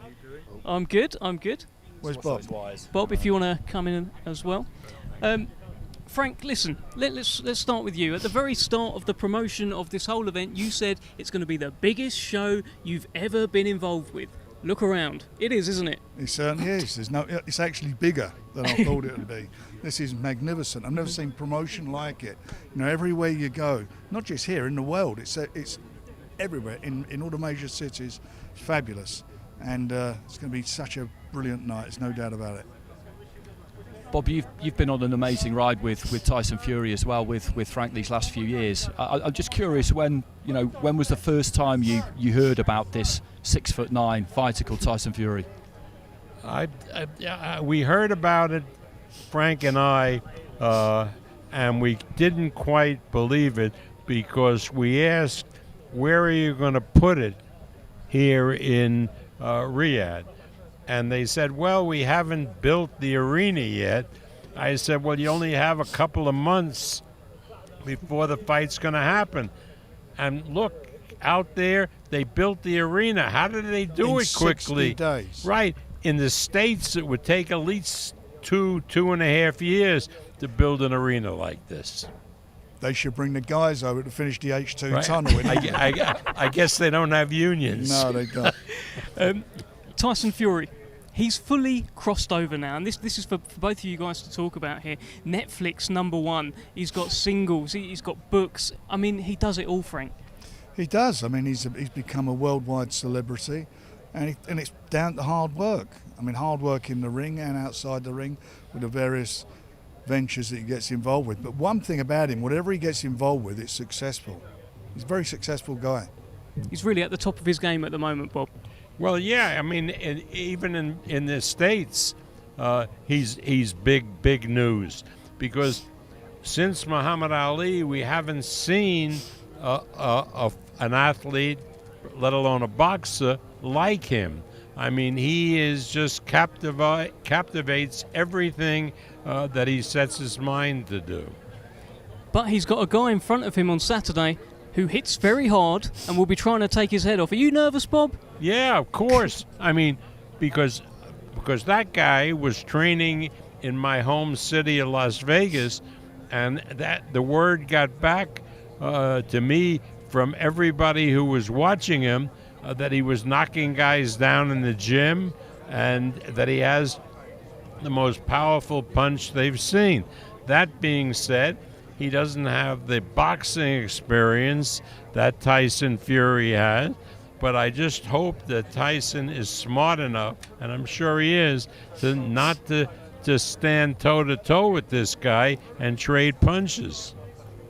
How you doing? I'm good. I'm good. Where's Bob? Bob, if you want to come in as well. Frank, listen, let's start with you. At the very start of the promotion of this whole event, you said it's going to be the biggest show you've ever been involved with. Look around. It is, isn't it? It certainly is. It's actually bigger than I thought it would be. This is magnificent. I've never seen promotion like it. You know, everywhere you go, not just here, in the world, it's everywhere, in all the major cities. It's fabulous. And it's going to be such a brilliant night, there's no doubt about it. Bob, you've been on an amazing ride with Tyson Fury as well, with Frank these last few years. I'm just curious, when was the first time you heard about this 6'9" fighter called Tyson Fury? We heard about it, Frank and I, and we didn't quite believe it because we asked, where are you going to put it here in Riyadh? And they said, well, we haven't built the arena yet. I said, well, you only have a couple of months before the fight's going to happen. And look, out there, they built the arena. How did they do it quickly? 60 days. Right. In the States, it would take at least 2.5 years to build an arena like this. They should bring the guys over to finish the H2 Right. tunnel. I guess they don't have unions. No, they don't. Tyson Fury. He's fully crossed over now, and this is for both of you guys to talk about here. Netflix #1. He's got singles. He's got books. I mean, he does it all, Frank. He does. I mean, he's become a worldwide celebrity, and it's down to hard work. I mean, hard work in the ring and outside the ring with the various ventures that he gets involved with. But one thing about him, whatever he gets involved with, it's successful. He's a very successful guy. He's really at the top of his game at the moment, Bob. Well, yeah. I mean, even in the States, he's big news because since Muhammad Ali, we haven't seen an athlete, let alone a boxer, like him. I mean, he is just captivates everything that he sets his mind to do. But he's got a guy in front of him on Saturday who hits very hard and will be trying to take his head off. Are you nervous, Bob? Yeah, of course. I mean, because that guy was training in my home city of Las Vegas, and that the word got back to me from everybody who was watching him that he was knocking guys down in the gym and that he has the most powerful punch they've seen. That being said, he doesn't have the boxing experience that Tyson Fury has, but I just hope that Tyson is smart enough, and I'm sure he is, to not to stand toe-to-toe with this guy and trade punches.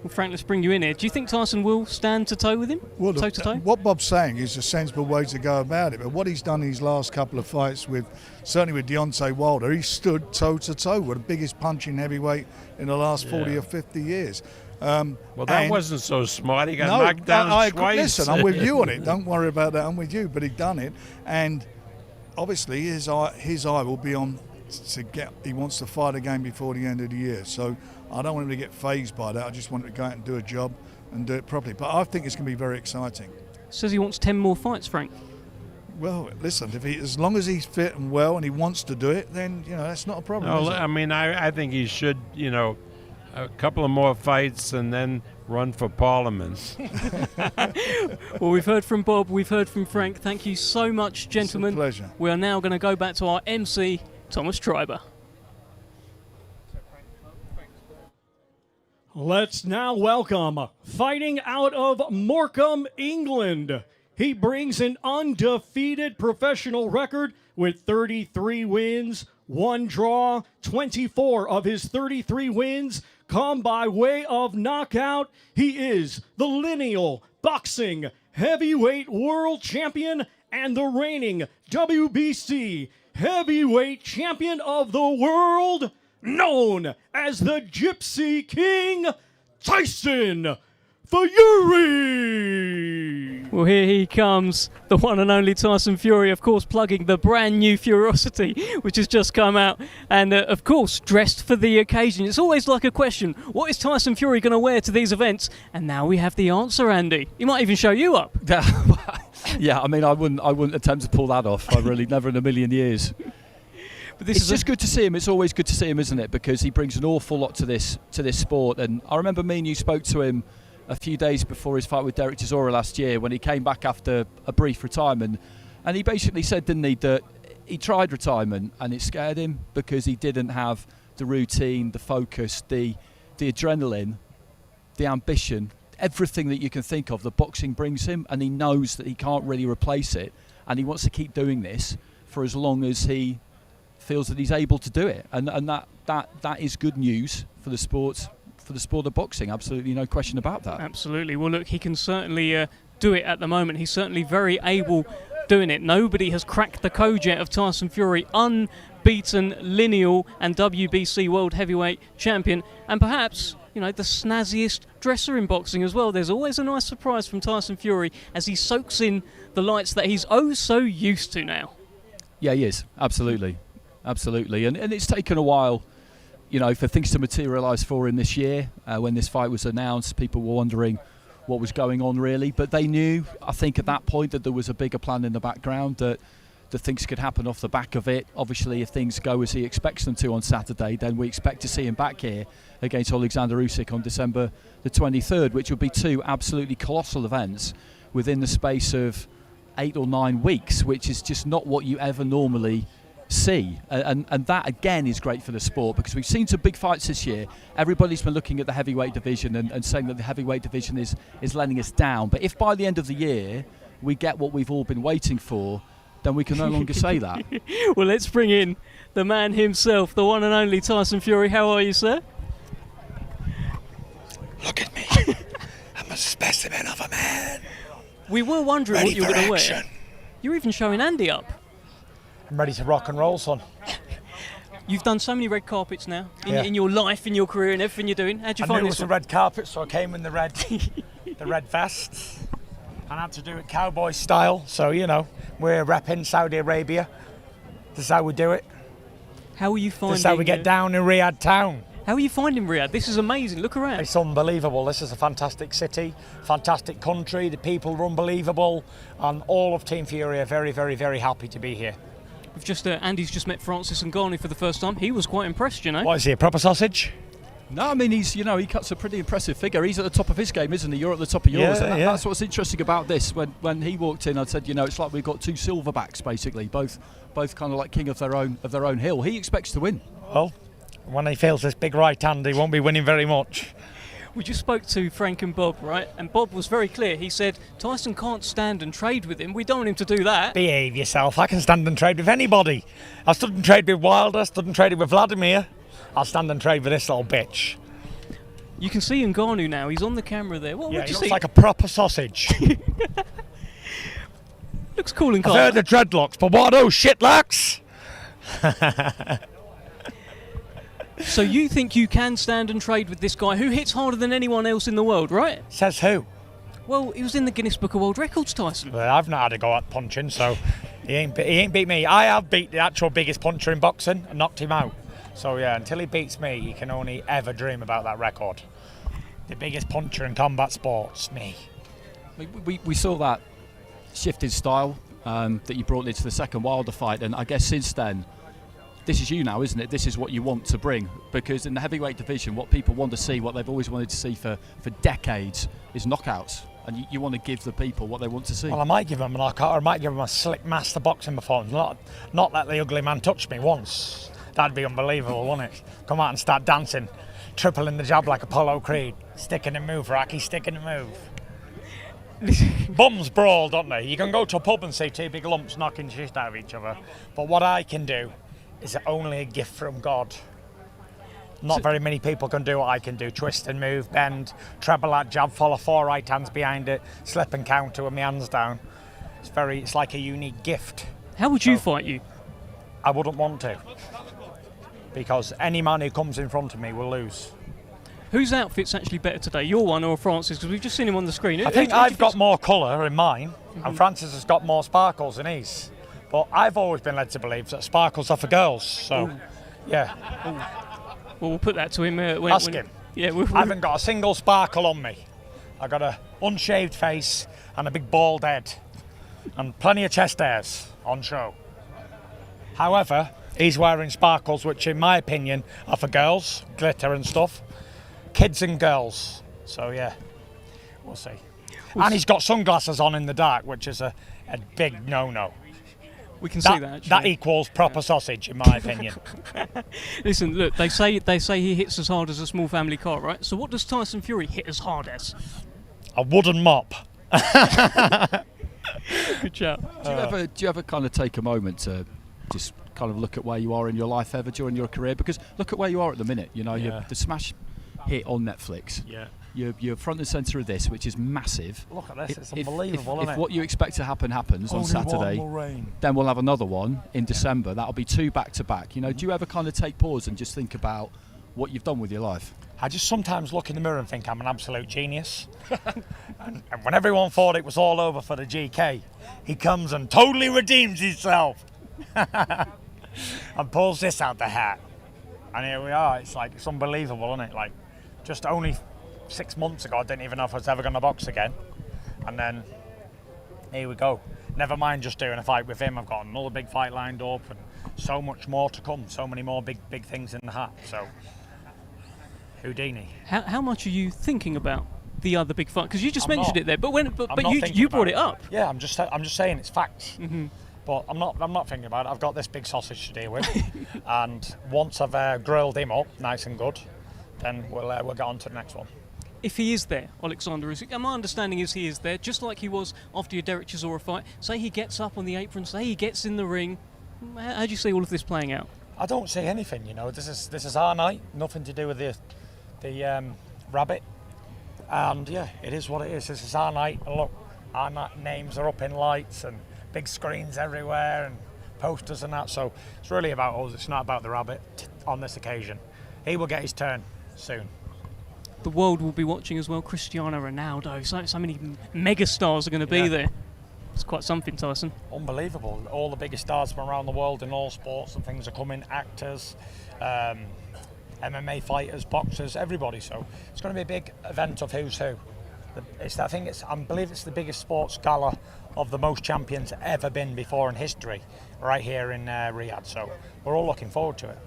Well, Frank, let's bring you in here. Do you think Tyson will stand toe-to-toe with him? Well, toe-to-toe? What Bob's saying is a sensible way to go about it. But what he's done in his last couple of fights, certainly with Deontay Wilder, he stood toe-to-toe with the biggest punching heavyweight in the last 40 or 50 years. Well, that wasn't so smart. He got knocked down twice. Listen, I'm with you on it. Don't worry about that. I'm with you. But he done it. And obviously his eye will be on he wants to fight again before the end of the year. So I don't want him to get fazed by that. I just want him to go out and do a job and do it properly. But I think it's going to be very exciting. Says he wants 10 more fights, Frank. Well, listen, as long as he's fit and well and he wants to do it, then, that's not a problem. No, I mean, I think he should, a couple of more fights and then run for Parliament. Well, we've heard from Bob, we've heard from Frank. Thank you so much, gentlemen. It's a pleasure. We are now going to go back to our MC, Thomas Treiber. Let's now welcome, fighting out of Morecambe, England. He brings an undefeated professional record with 33 wins, 1 draw. 24 of his 33 wins come by way of knockout. He is the lineal boxing heavyweight world champion and the reigning WBC heavyweight champion of the world, known as the Gypsy King, Tyson Fury. Well, here he comes, the one and only Tyson Fury, of course, plugging the brand new Furosity, which has just come out, and of course, dressed for the occasion. It's always like a question, what is Tyson Fury going to wear to these events? And now we have the answer, Andy. He might even show you up. Yeah, I mean, I wouldn't attempt to pull that off. I really never in a million years. But it's just good to see him. It's always good to see him, isn't it? Because he brings an awful lot to this sport. And I remember me and you spoke to him a few days before his fight with Derek Chisora last year, when he came back after a brief retirement, and he basically said, didn't he, that he tried retirement and it scared him because he didn't have the routine, the focus, the adrenaline, the ambition, everything that you can think of that boxing brings him, and he knows that he can't really replace it, and he wants to keep doing this for as long as he feels that he's able to do it, and that is good news for the sport. For the sport of boxing, absolutely no question about that. Absolutely. Well, look, he can certainly do it at the moment. He's certainly very able doing it. Nobody has cracked the code yet of Tyson Fury, unbeaten lineal and WBC World Heavyweight Champion, and perhaps, you know, the snazziest dresser in boxing as well. There's always a nice surprise from Tyson Fury as he soaks in the lights that he's oh so used to now. Yeah, he is. Absolutely. Absolutely. And it's taken a while, you know, for things to materialise for him this year. When this fight was announced, people were wondering what was going on really, but they knew, I think, at that point that there was a bigger plan in the background, that things could happen off the back of it. Obviously, if things go as he expects them to on Saturday, then we expect to see him back here against Alexander Usyk on December the 23rd, which would be 2 absolutely colossal events within the space of 8 or 9 weeks, which is just not what you ever normally see, and that again is great for the sport, because we've seen some big fights this year. Everybody's been looking at the heavyweight division and saying that the heavyweight division is letting us down, but if by the end of the year we get what we've all been waiting for, then we can no longer say that. Well, let's bring in the man himself, the one and only Tyson Fury. How are you, sir? Look at me. I'm a specimen of a man. We were wondering Ready what you were going to wear. You're even showing Andy up. I'm ready to rock and roll, son. You've done so many red carpets now in your life, in your career, and everything you're doing. How'd you find I knew it this was a red carpet, so I came in the red, the red vest, and I had to do it cowboy style. So you know, we're repping Saudi Arabia. This is how we do it. How are you finding? This is how we get down in Riyadh town. How are you finding Riyadh? This is amazing. Look around. It's unbelievable. This is a fantastic city, fantastic country. The people are unbelievable, and all of Team Fury are very, very, very happy to be here. We've just Andy's just met Francis Ngannou for the first time. He was quite impressed, you know. What is he, a proper sausage? No, I mean, he cuts a pretty impressive figure. He's at the top of his game, isn't he? You're at the top of yours. Yeah, That's what's interesting about this. When he walked in, I said, you know, it's like we've got 2 silverbacks basically, both kind of like king of their own hill. He expects to win. Well, when he feels this big right hand, he won't be winning very much. We just spoke to Frank and Bob, right? And Bob was very clear. He said, Tyson can't stand and trade with him. We don't want him to do that. Behave yourself. I can stand and trade with anybody. I stood and trade with Wilder, stood and traded with Vladimir. I'll stand and trade with this little bitch. You can see Ngannou now. He's on the camera there. What yeah, would he you looks see? like a proper sausage. Looks cool and calm. I've heard the dreadlocks, but what are those shitlocks? So you think you can stand and trade with this guy who hits harder than anyone else in the world, right? Says who? Well, he was in the Guinness Book of World Records, Tyson. Well, I've not had a go at punching, so he ain't beat me. I have beat the actual biggest puncher in boxing and knocked him out. So yeah, until he beats me, he can only ever dream about that record. The biggest puncher in combat sports, me. We saw that shift in style that you brought into the second Wilder fight, and I guess since then, this is you now, isn't it? This is what you want to bring, because in the heavyweight division, what people want to see, what they've always wanted to see for decades, is knockouts, and you want to give the people what they want to see. Well, I might give them a knockout, or I might give them a slick master boxing performance. Not let the ugly man touch me once. That'd be unbelievable, wouldn't it? Come out and start dancing, tripling the jab like Apollo Creed. Stick and move, Rocky, stick and move. Bums brawl, don't they? You can go to a pub and see two big lumps knocking shit out of each other. But what I can do is only a gift from God. Not very many people can do what I can do. Twist and move, bend, treble that jab, follow 4 right hands behind it, slip and counter with my hands down. It's like a unique gift. How would you fight you? I wouldn't want to. Because any man who comes in front of me will lose. Whose outfit's actually better today, your one or Francis? Because we've just seen him on the screen. I think I've got more colour in mine, and Francis has got more sparkles in his. But I've always been led to believe that sparkles are for girls, so, yeah. Well, we'll put that to him. Ask him. Yeah, I haven't got a single sparkle on me. I've got a unshaved face and a big bald head, and plenty of chest hairs on show. However, he's wearing sparkles, which in my opinion are for girls, glitter and stuff. Kids and girls. So yeah, we'll see. And he's got sunglasses on in the dark, which is a big no-no. We can see that. Actually. That equals proper sausage, in my opinion. Listen, look, they say he hits as hard as a small family car, right? So what does Tyson Fury hit as hard as? A wooden mop. Good job. Do you ever kind of take a moment to just kind of look at where you are in your life ever during your career? Because look at where you are at the minute. You know, you're the smash hit on Netflix. Yeah. You're front and centre of this, which is massive. Look at this, it's unbelievable, isn't if it? what you expect to happen happens on Saturday, then we'll have another one in December. That'll be 2 back-to-back. You know, do you ever kind of take pause and just think about what you've done with your life? I just sometimes look in the mirror and think I'm an absolute genius. and when everyone thought it was all over for the GK, he comes and totally redeems himself. And pulls this out the hat. And here we are. It's unbelievable, isn't it? Like, just only 6 months ago, I didn't even know if I was ever going to box again. And then, here we go. Never mind just doing a fight with him. I've got another big fight lined up and so much more to come. So many more big things in the hat. So, Houdini. How much are you thinking about the other big fight? Because you just mentioned it there, but I'm you brought it up. Yeah, I'm just saying it's facts. Mm-hmm. But I'm not thinking about it. I've got this big sausage to deal with, and once I've grilled him up nice and good, then we'll get on to the next one. If he is there, Alexander Usyk, and my understanding is he is there, just like he was after your Derek Chisora fight. Say he gets up on the apron, say he gets in the ring. How do you see all of this playing out? I don't see anything. You know, this is our night. Nothing to do with the rabbit. And yeah, it is what it is. This is our night. And look, our names are up in lights and big screens everywhere and posters and that. So it's really about us. It's not about the rabbit on this occasion. He will get his turn soon. The world will be watching as well. Cristiano Ronaldo. So many megastars are going to be there. It's quite something, Tyson. Unbelievable. All the biggest stars from around the world in all sports and things are coming. Actors, MMA fighters, boxers, everybody. So it's going to be a big event of who's who. I believe it's the biggest sports gala of the most champions ever been before in history, right here in Riyadh. So we're all looking forward to it.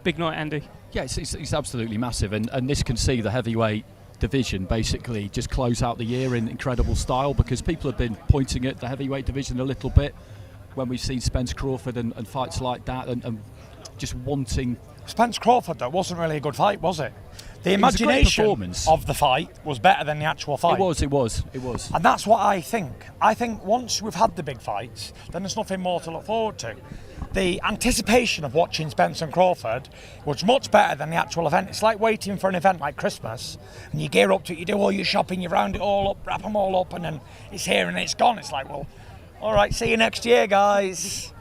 Big night, Andy. Yeah, it's absolutely massive, and this can see the heavyweight division basically just close out the year in incredible style, because people have been pointing at the heavyweight division a little bit when we've seen Spence Crawford and fights like that, and just wanting. Spence Crawford, though, wasn't really a good fight, was it? The imagination of the fight was better than the actual fight. It was. And that's what I think. I think once we've had the big fights, then there's nothing more to look forward to. The anticipation of watching Spence and Crawford was much better than the actual event. It's like waiting for an event like Christmas, and you gear up to it, you do all your shopping, you round it all up, wrap them all up, and then it's here and it's gone. It's like, well, all right, see you next year, guys.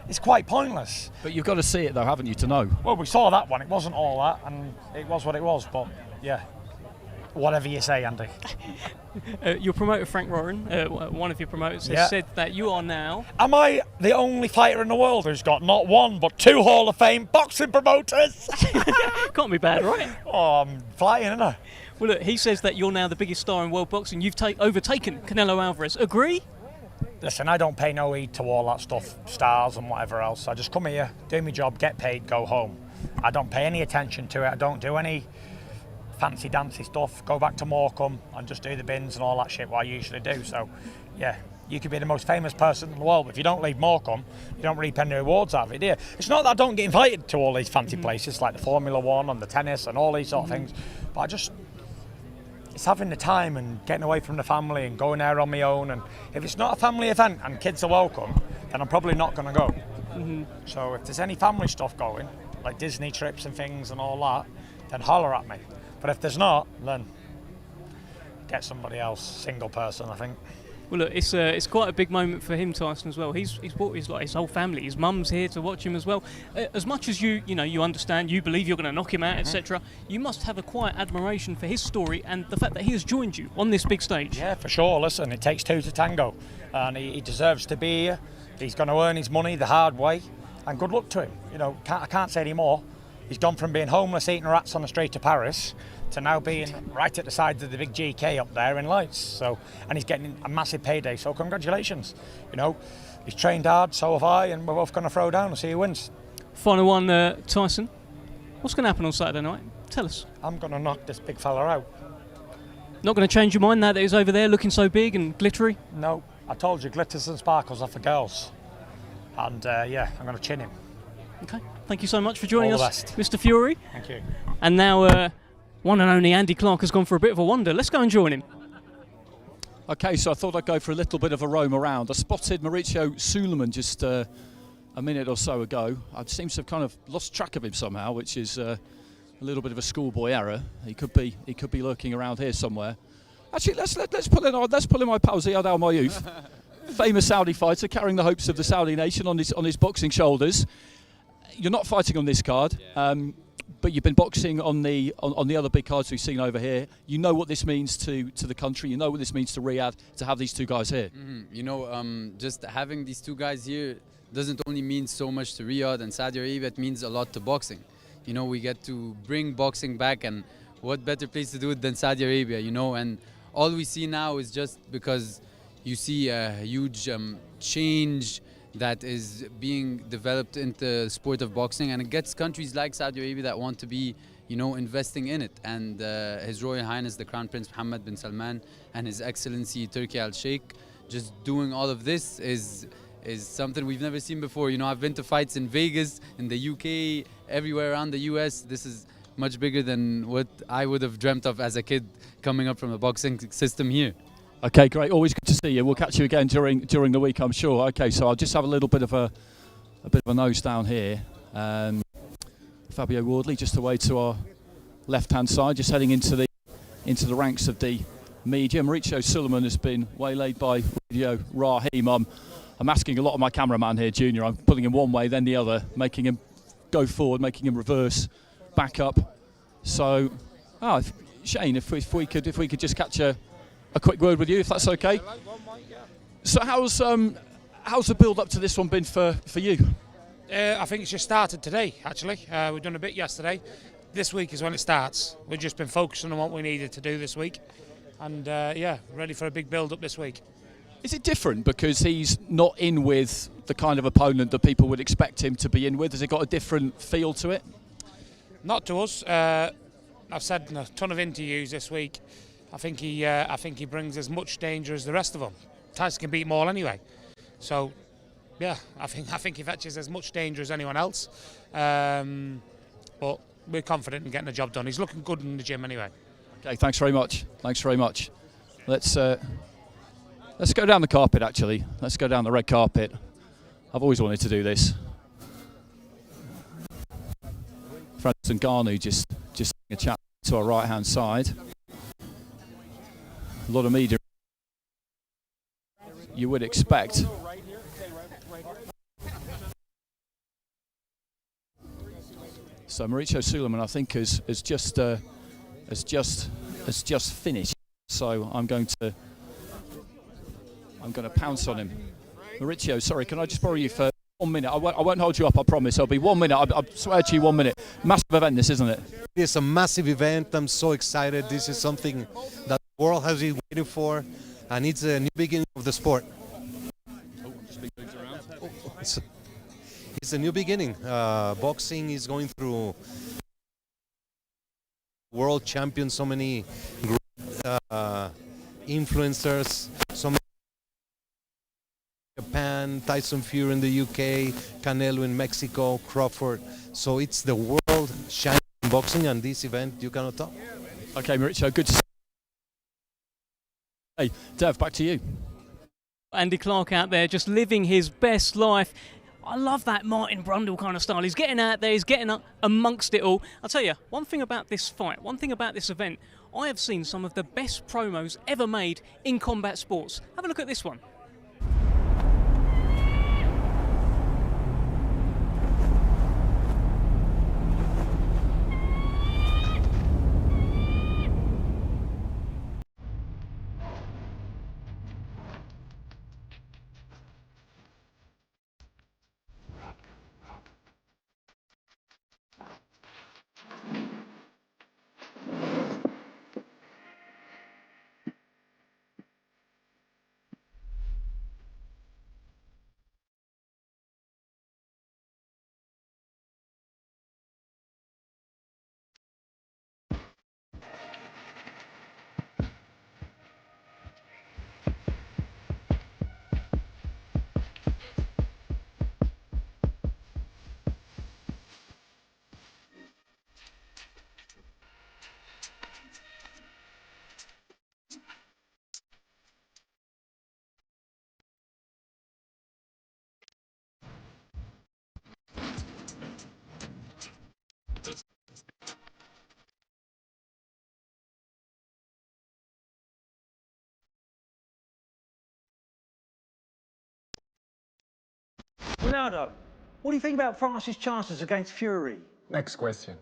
It's quite pointless. But you've got to see it, though, haven't you, to know? Well, we saw that one. It wasn't all that, and it was what it was. But, yeah, whatever you say, Andy. Your promoter, Frank Warren, one of your promoters, has said that you are now... Am I the only fighter in the world who's got not one, but 2 Hall of Fame boxing promoters? Can't be bad, right? Oh, I'm flying, isn't I? Well, look, he says that you're now the biggest star in world boxing. You've overtaken Canelo Alvarez. Agree? Listen, I don't pay no heed to all that stuff, stars and whatever else. I just come here, do my job, get paid, go home. I don't pay any attention to it. I don't do any fancy dancy stuff. Go back to Morecambe and just do the bins and all that shit, what I usually do. So, yeah, you could be the most famous person in the world, but if you don't leave Morecambe, you don't reap any rewards out of it, do you? It's not that I don't get invited to all these fancy places like the Formula One and the tennis and all these sort of things, but it's having the time and getting away from the family and going there on my own. And if it's not a family event and kids are welcome, then I'm probably not going to go. So if there's any family stuff going, like Disney trips and things and all that, then holler at me. But if there's not, then get somebody else, single person, I think. Well, look, it's quite a big moment for him, Tyson, as well. He's brought his whole family. His mum's here to watch him as well. As much as you understand, you believe you're going to knock him out, etc. You must have a quiet admiration for his story and the fact that he has joined you on this big stage. Yeah, for sure. Listen, it takes two to tango, and he deserves to be here. He's going to earn his money the hard way, and good luck to him. I can't say any more. He's gone from being homeless, eating rats on the street of Paris, to now being right at the sides of the big GK up there in lights. So, and he's getting a massive payday. So congratulations. He's trained hard, so have I, and we're both going to throw down and see who wins. Final one, Tyson. What's going to happen on Saturday night? Tell us. I'm going to knock this big fella out. Not going to change your mind now that he's over there looking so big and glittery? No, I told you, glitters and sparkles are for girls. And yeah, I'm going to chin him. Okay, thank you so much for joining All the us, best. Mr. Fury. Thank you. And now, one and only Andy Clark has gone for a bit of a wander. Let's go and join him. Okay, so I thought I'd go for a little bit of a roam around. I spotted Mauricio Suleiman just a minute or so ago. I seem to have kind of lost track of him somehow, which is a little bit of a schoolboy error. He could be lurking around here somewhere. Actually, let's pull in my pal Ziad Al Mayouf, famous Saudi fighter, carrying the hopes of the Saudi nation on his boxing shoulders. You're not fighting on this card. But you've been boxing on the other big cards we've seen over here. You know what this means to the country. You know what this means to Riyadh to have these two guys here. Just having these two guys here doesn't only mean so much to Riyadh and Saudi Arabia. It means a lot to boxing. We get to bring boxing back, and what better place to do it than Saudi Arabia? And all we see now is just because you see a huge change that is being developed into the sport of boxing, and it gets countries like Saudi Arabia that want to be, investing in it. And His Royal Highness the Crown Prince Mohammed bin Salman and His Excellency Turki Al Sheikh just doing all of this is something we've never seen before. I've been to fights in Vegas, in the UK, everywhere around the US. This is much bigger than what I would have dreamt of as a kid coming up from the boxing system here. Okay, great. Always good to see you. We'll catch you again during the week, I'm sure. Okay, so I'll just have a little bit of a nose down here. Fabio Wardley just away to our left-hand side, just heading into the ranks of the media. Mauricio Suleiman has been waylaid by Radio Raheem. I'm asking a lot of my cameraman here, Junior. I'm pulling him one way, then the other, making him go forward, making him reverse, back up. So, Shane, if we could just catch a quick word with you, if that's okay. So how's the build up to this one been for you? I think it's just started today, actually. We've done a bit yesterday. This week is when it starts. We've just been focusing on what we needed to do this week. And ready for a big build up this week. Is it different because he's not in with the kind of opponent that people would expect him to be in with? Has it got a different feel to it? Not to us. I've said in a ton of interviews this week, I think he brings as much danger as the rest of them. Tyson can beat them all anyway. So, yeah, I think he fetches as much danger as anyone else. But we're confident in getting the job done. He's looking good in the gym anyway. Okay, thanks very much. Let's go down the carpet, actually. Let's go down the red carpet. I've always wanted to do this. Francis Ngannou just a chat to our right-hand side. A lot of media you would expect. So Mauricio Suleiman, I think, has just finished. So I'm going to pounce on him. Mauricio, sorry, can I just borrow you for 1 minute? I won't hold you up, I promise. It'll be 1 minute. I swear to you, 1 minute. Massive event, this, isn't it? It's a massive event. I'm so excited. This is something that the world has been waiting for, and it's a new beginning of the sport. It's a new beginning. Boxing is going through world champions, so many great influencers, so many Japan, Tyson Fury in the UK, Canelo in Mexico, Crawford. So it's the world champion boxing, and this event you cannot top. Okay, Mauricio, good to see you. Hey, Dev, back to you. Andy Clark out there just living his best life. I love that Martin Brundle kind of style. He's getting out there, he's getting up amongst it all. I'll tell you, one thing about this fight, one thing about this event, I have seen some of the best promos ever made in combat sports. Have a look at this one. Ronaldo, what do you think about France's chances against Fury? Next question.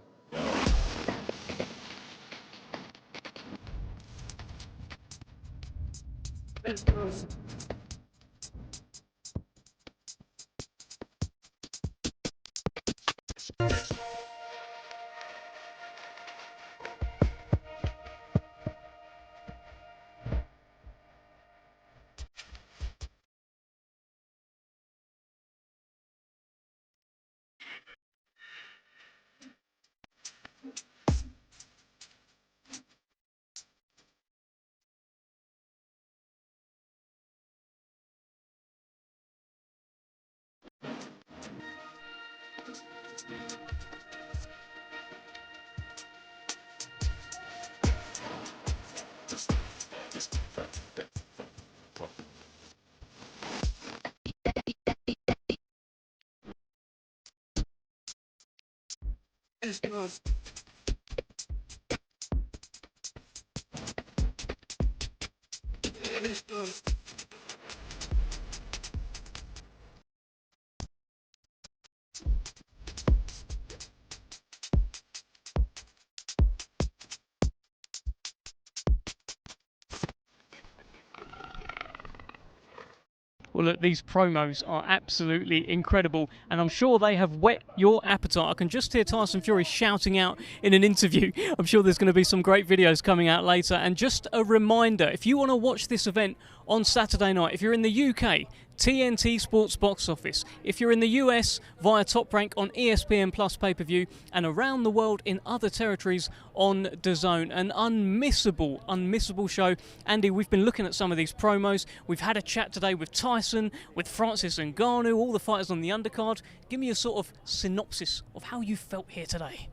Well, look, these promos are absolutely incredible, and I'm sure they have whet your appetite. I can just hear Tyson Fury shouting out in an interview. I'm sure there's going to be some great videos coming out later. And just a reminder, if you want to watch this event on Saturday night, if you're in the UK, TNT Sports Box Office. If you're in the US, via Top Rank on ESPN Plus pay-per-view, and around the world in other territories on DAZN. An unmissable show. Andy, we've been looking at some of these promos. We've had a chat today with Tyson, with Francis Ngannou, all the fighters on the undercard. Give me a sort of synopsis of how you felt here today.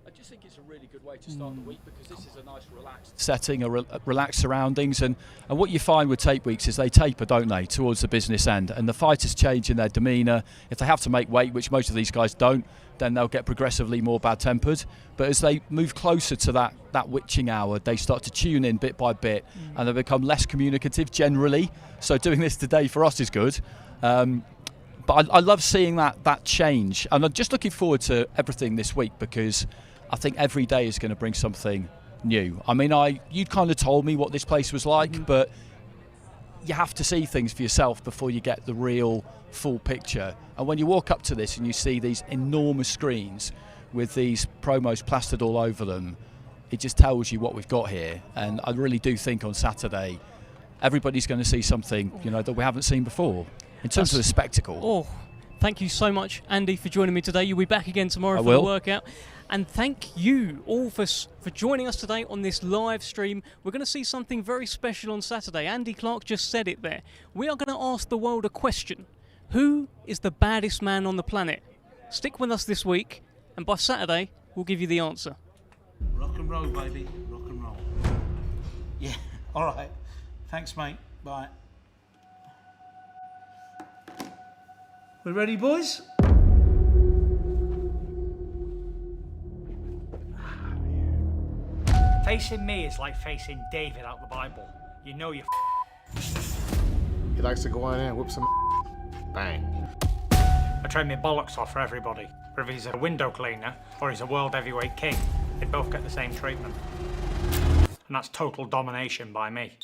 I just think it's a really good way to start the week because this is a nice relaxed setting, relaxed surroundings, and what you find with tape weeks is they taper, don't they, towards the business end, and the fighters change in their demeanour. If they have to make weight, which most of these guys don't, then they'll get progressively more bad-tempered. But as they move closer to that witching hour, they start to tune in bit by bit, and they become less communicative generally. So doing this today for us is good. But I love seeing that change, and I'm just looking forward to everything this week because I think every day is going to bring something new. I mean, you'd kind of told me what this place was like, but you have to see things for yourself before you get the real full picture. And when you walk up to this and you see these enormous screens with these promos plastered all over them, it just tells you what we've got here. And I really do think on Saturday, everybody's going to see something, that we haven't seen before in terms of the spectacle. Oh, thank you so much, Andy, for joining me today. You'll be back again tomorrow for the workout. And thank you all for joining us today on this live stream. We're going to see something very special on Saturday. Andy Clark just said it there. We are going to ask the world a question. Who is the baddest man on the planet? Stick with us this week, and by Saturday, we'll give you the answer. Rock and roll, baby. Rock and roll. Yeah, all right. Thanks, mate. Bye. We ready, boys? Facing me is like facing David out the Bible. You know you're He likes to go in there and whip some bang. I train my bollocks off for everybody. Whether he's a window cleaner or he's a world heavyweight king, they both get the same treatment. And that's total domination by me.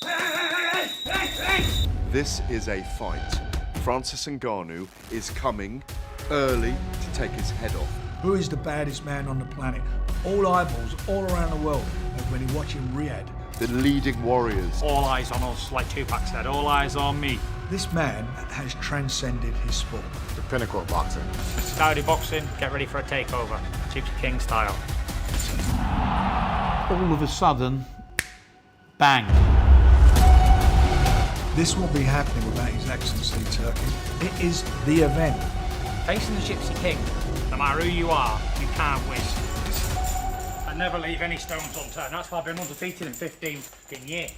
This is a fight. Francis Ngannou is coming early to take his head off. Who is the baddest man on the planet? All eyeballs all around the world when you watch in Riyadh. The leading warriors. All eyes on us, like Tupac said, all eyes on me. This man has transcended his sport. The pinnacle of boxing. Saudi boxing, get ready for a takeover. Gypsy King style. All of a sudden, bang. This won't be happening without His Excellency Turkey. It is the event. Facing the Gypsy King, no matter who you are, you can't win. I never leave any stones unturned. That's why I've been undefeated in 15 years.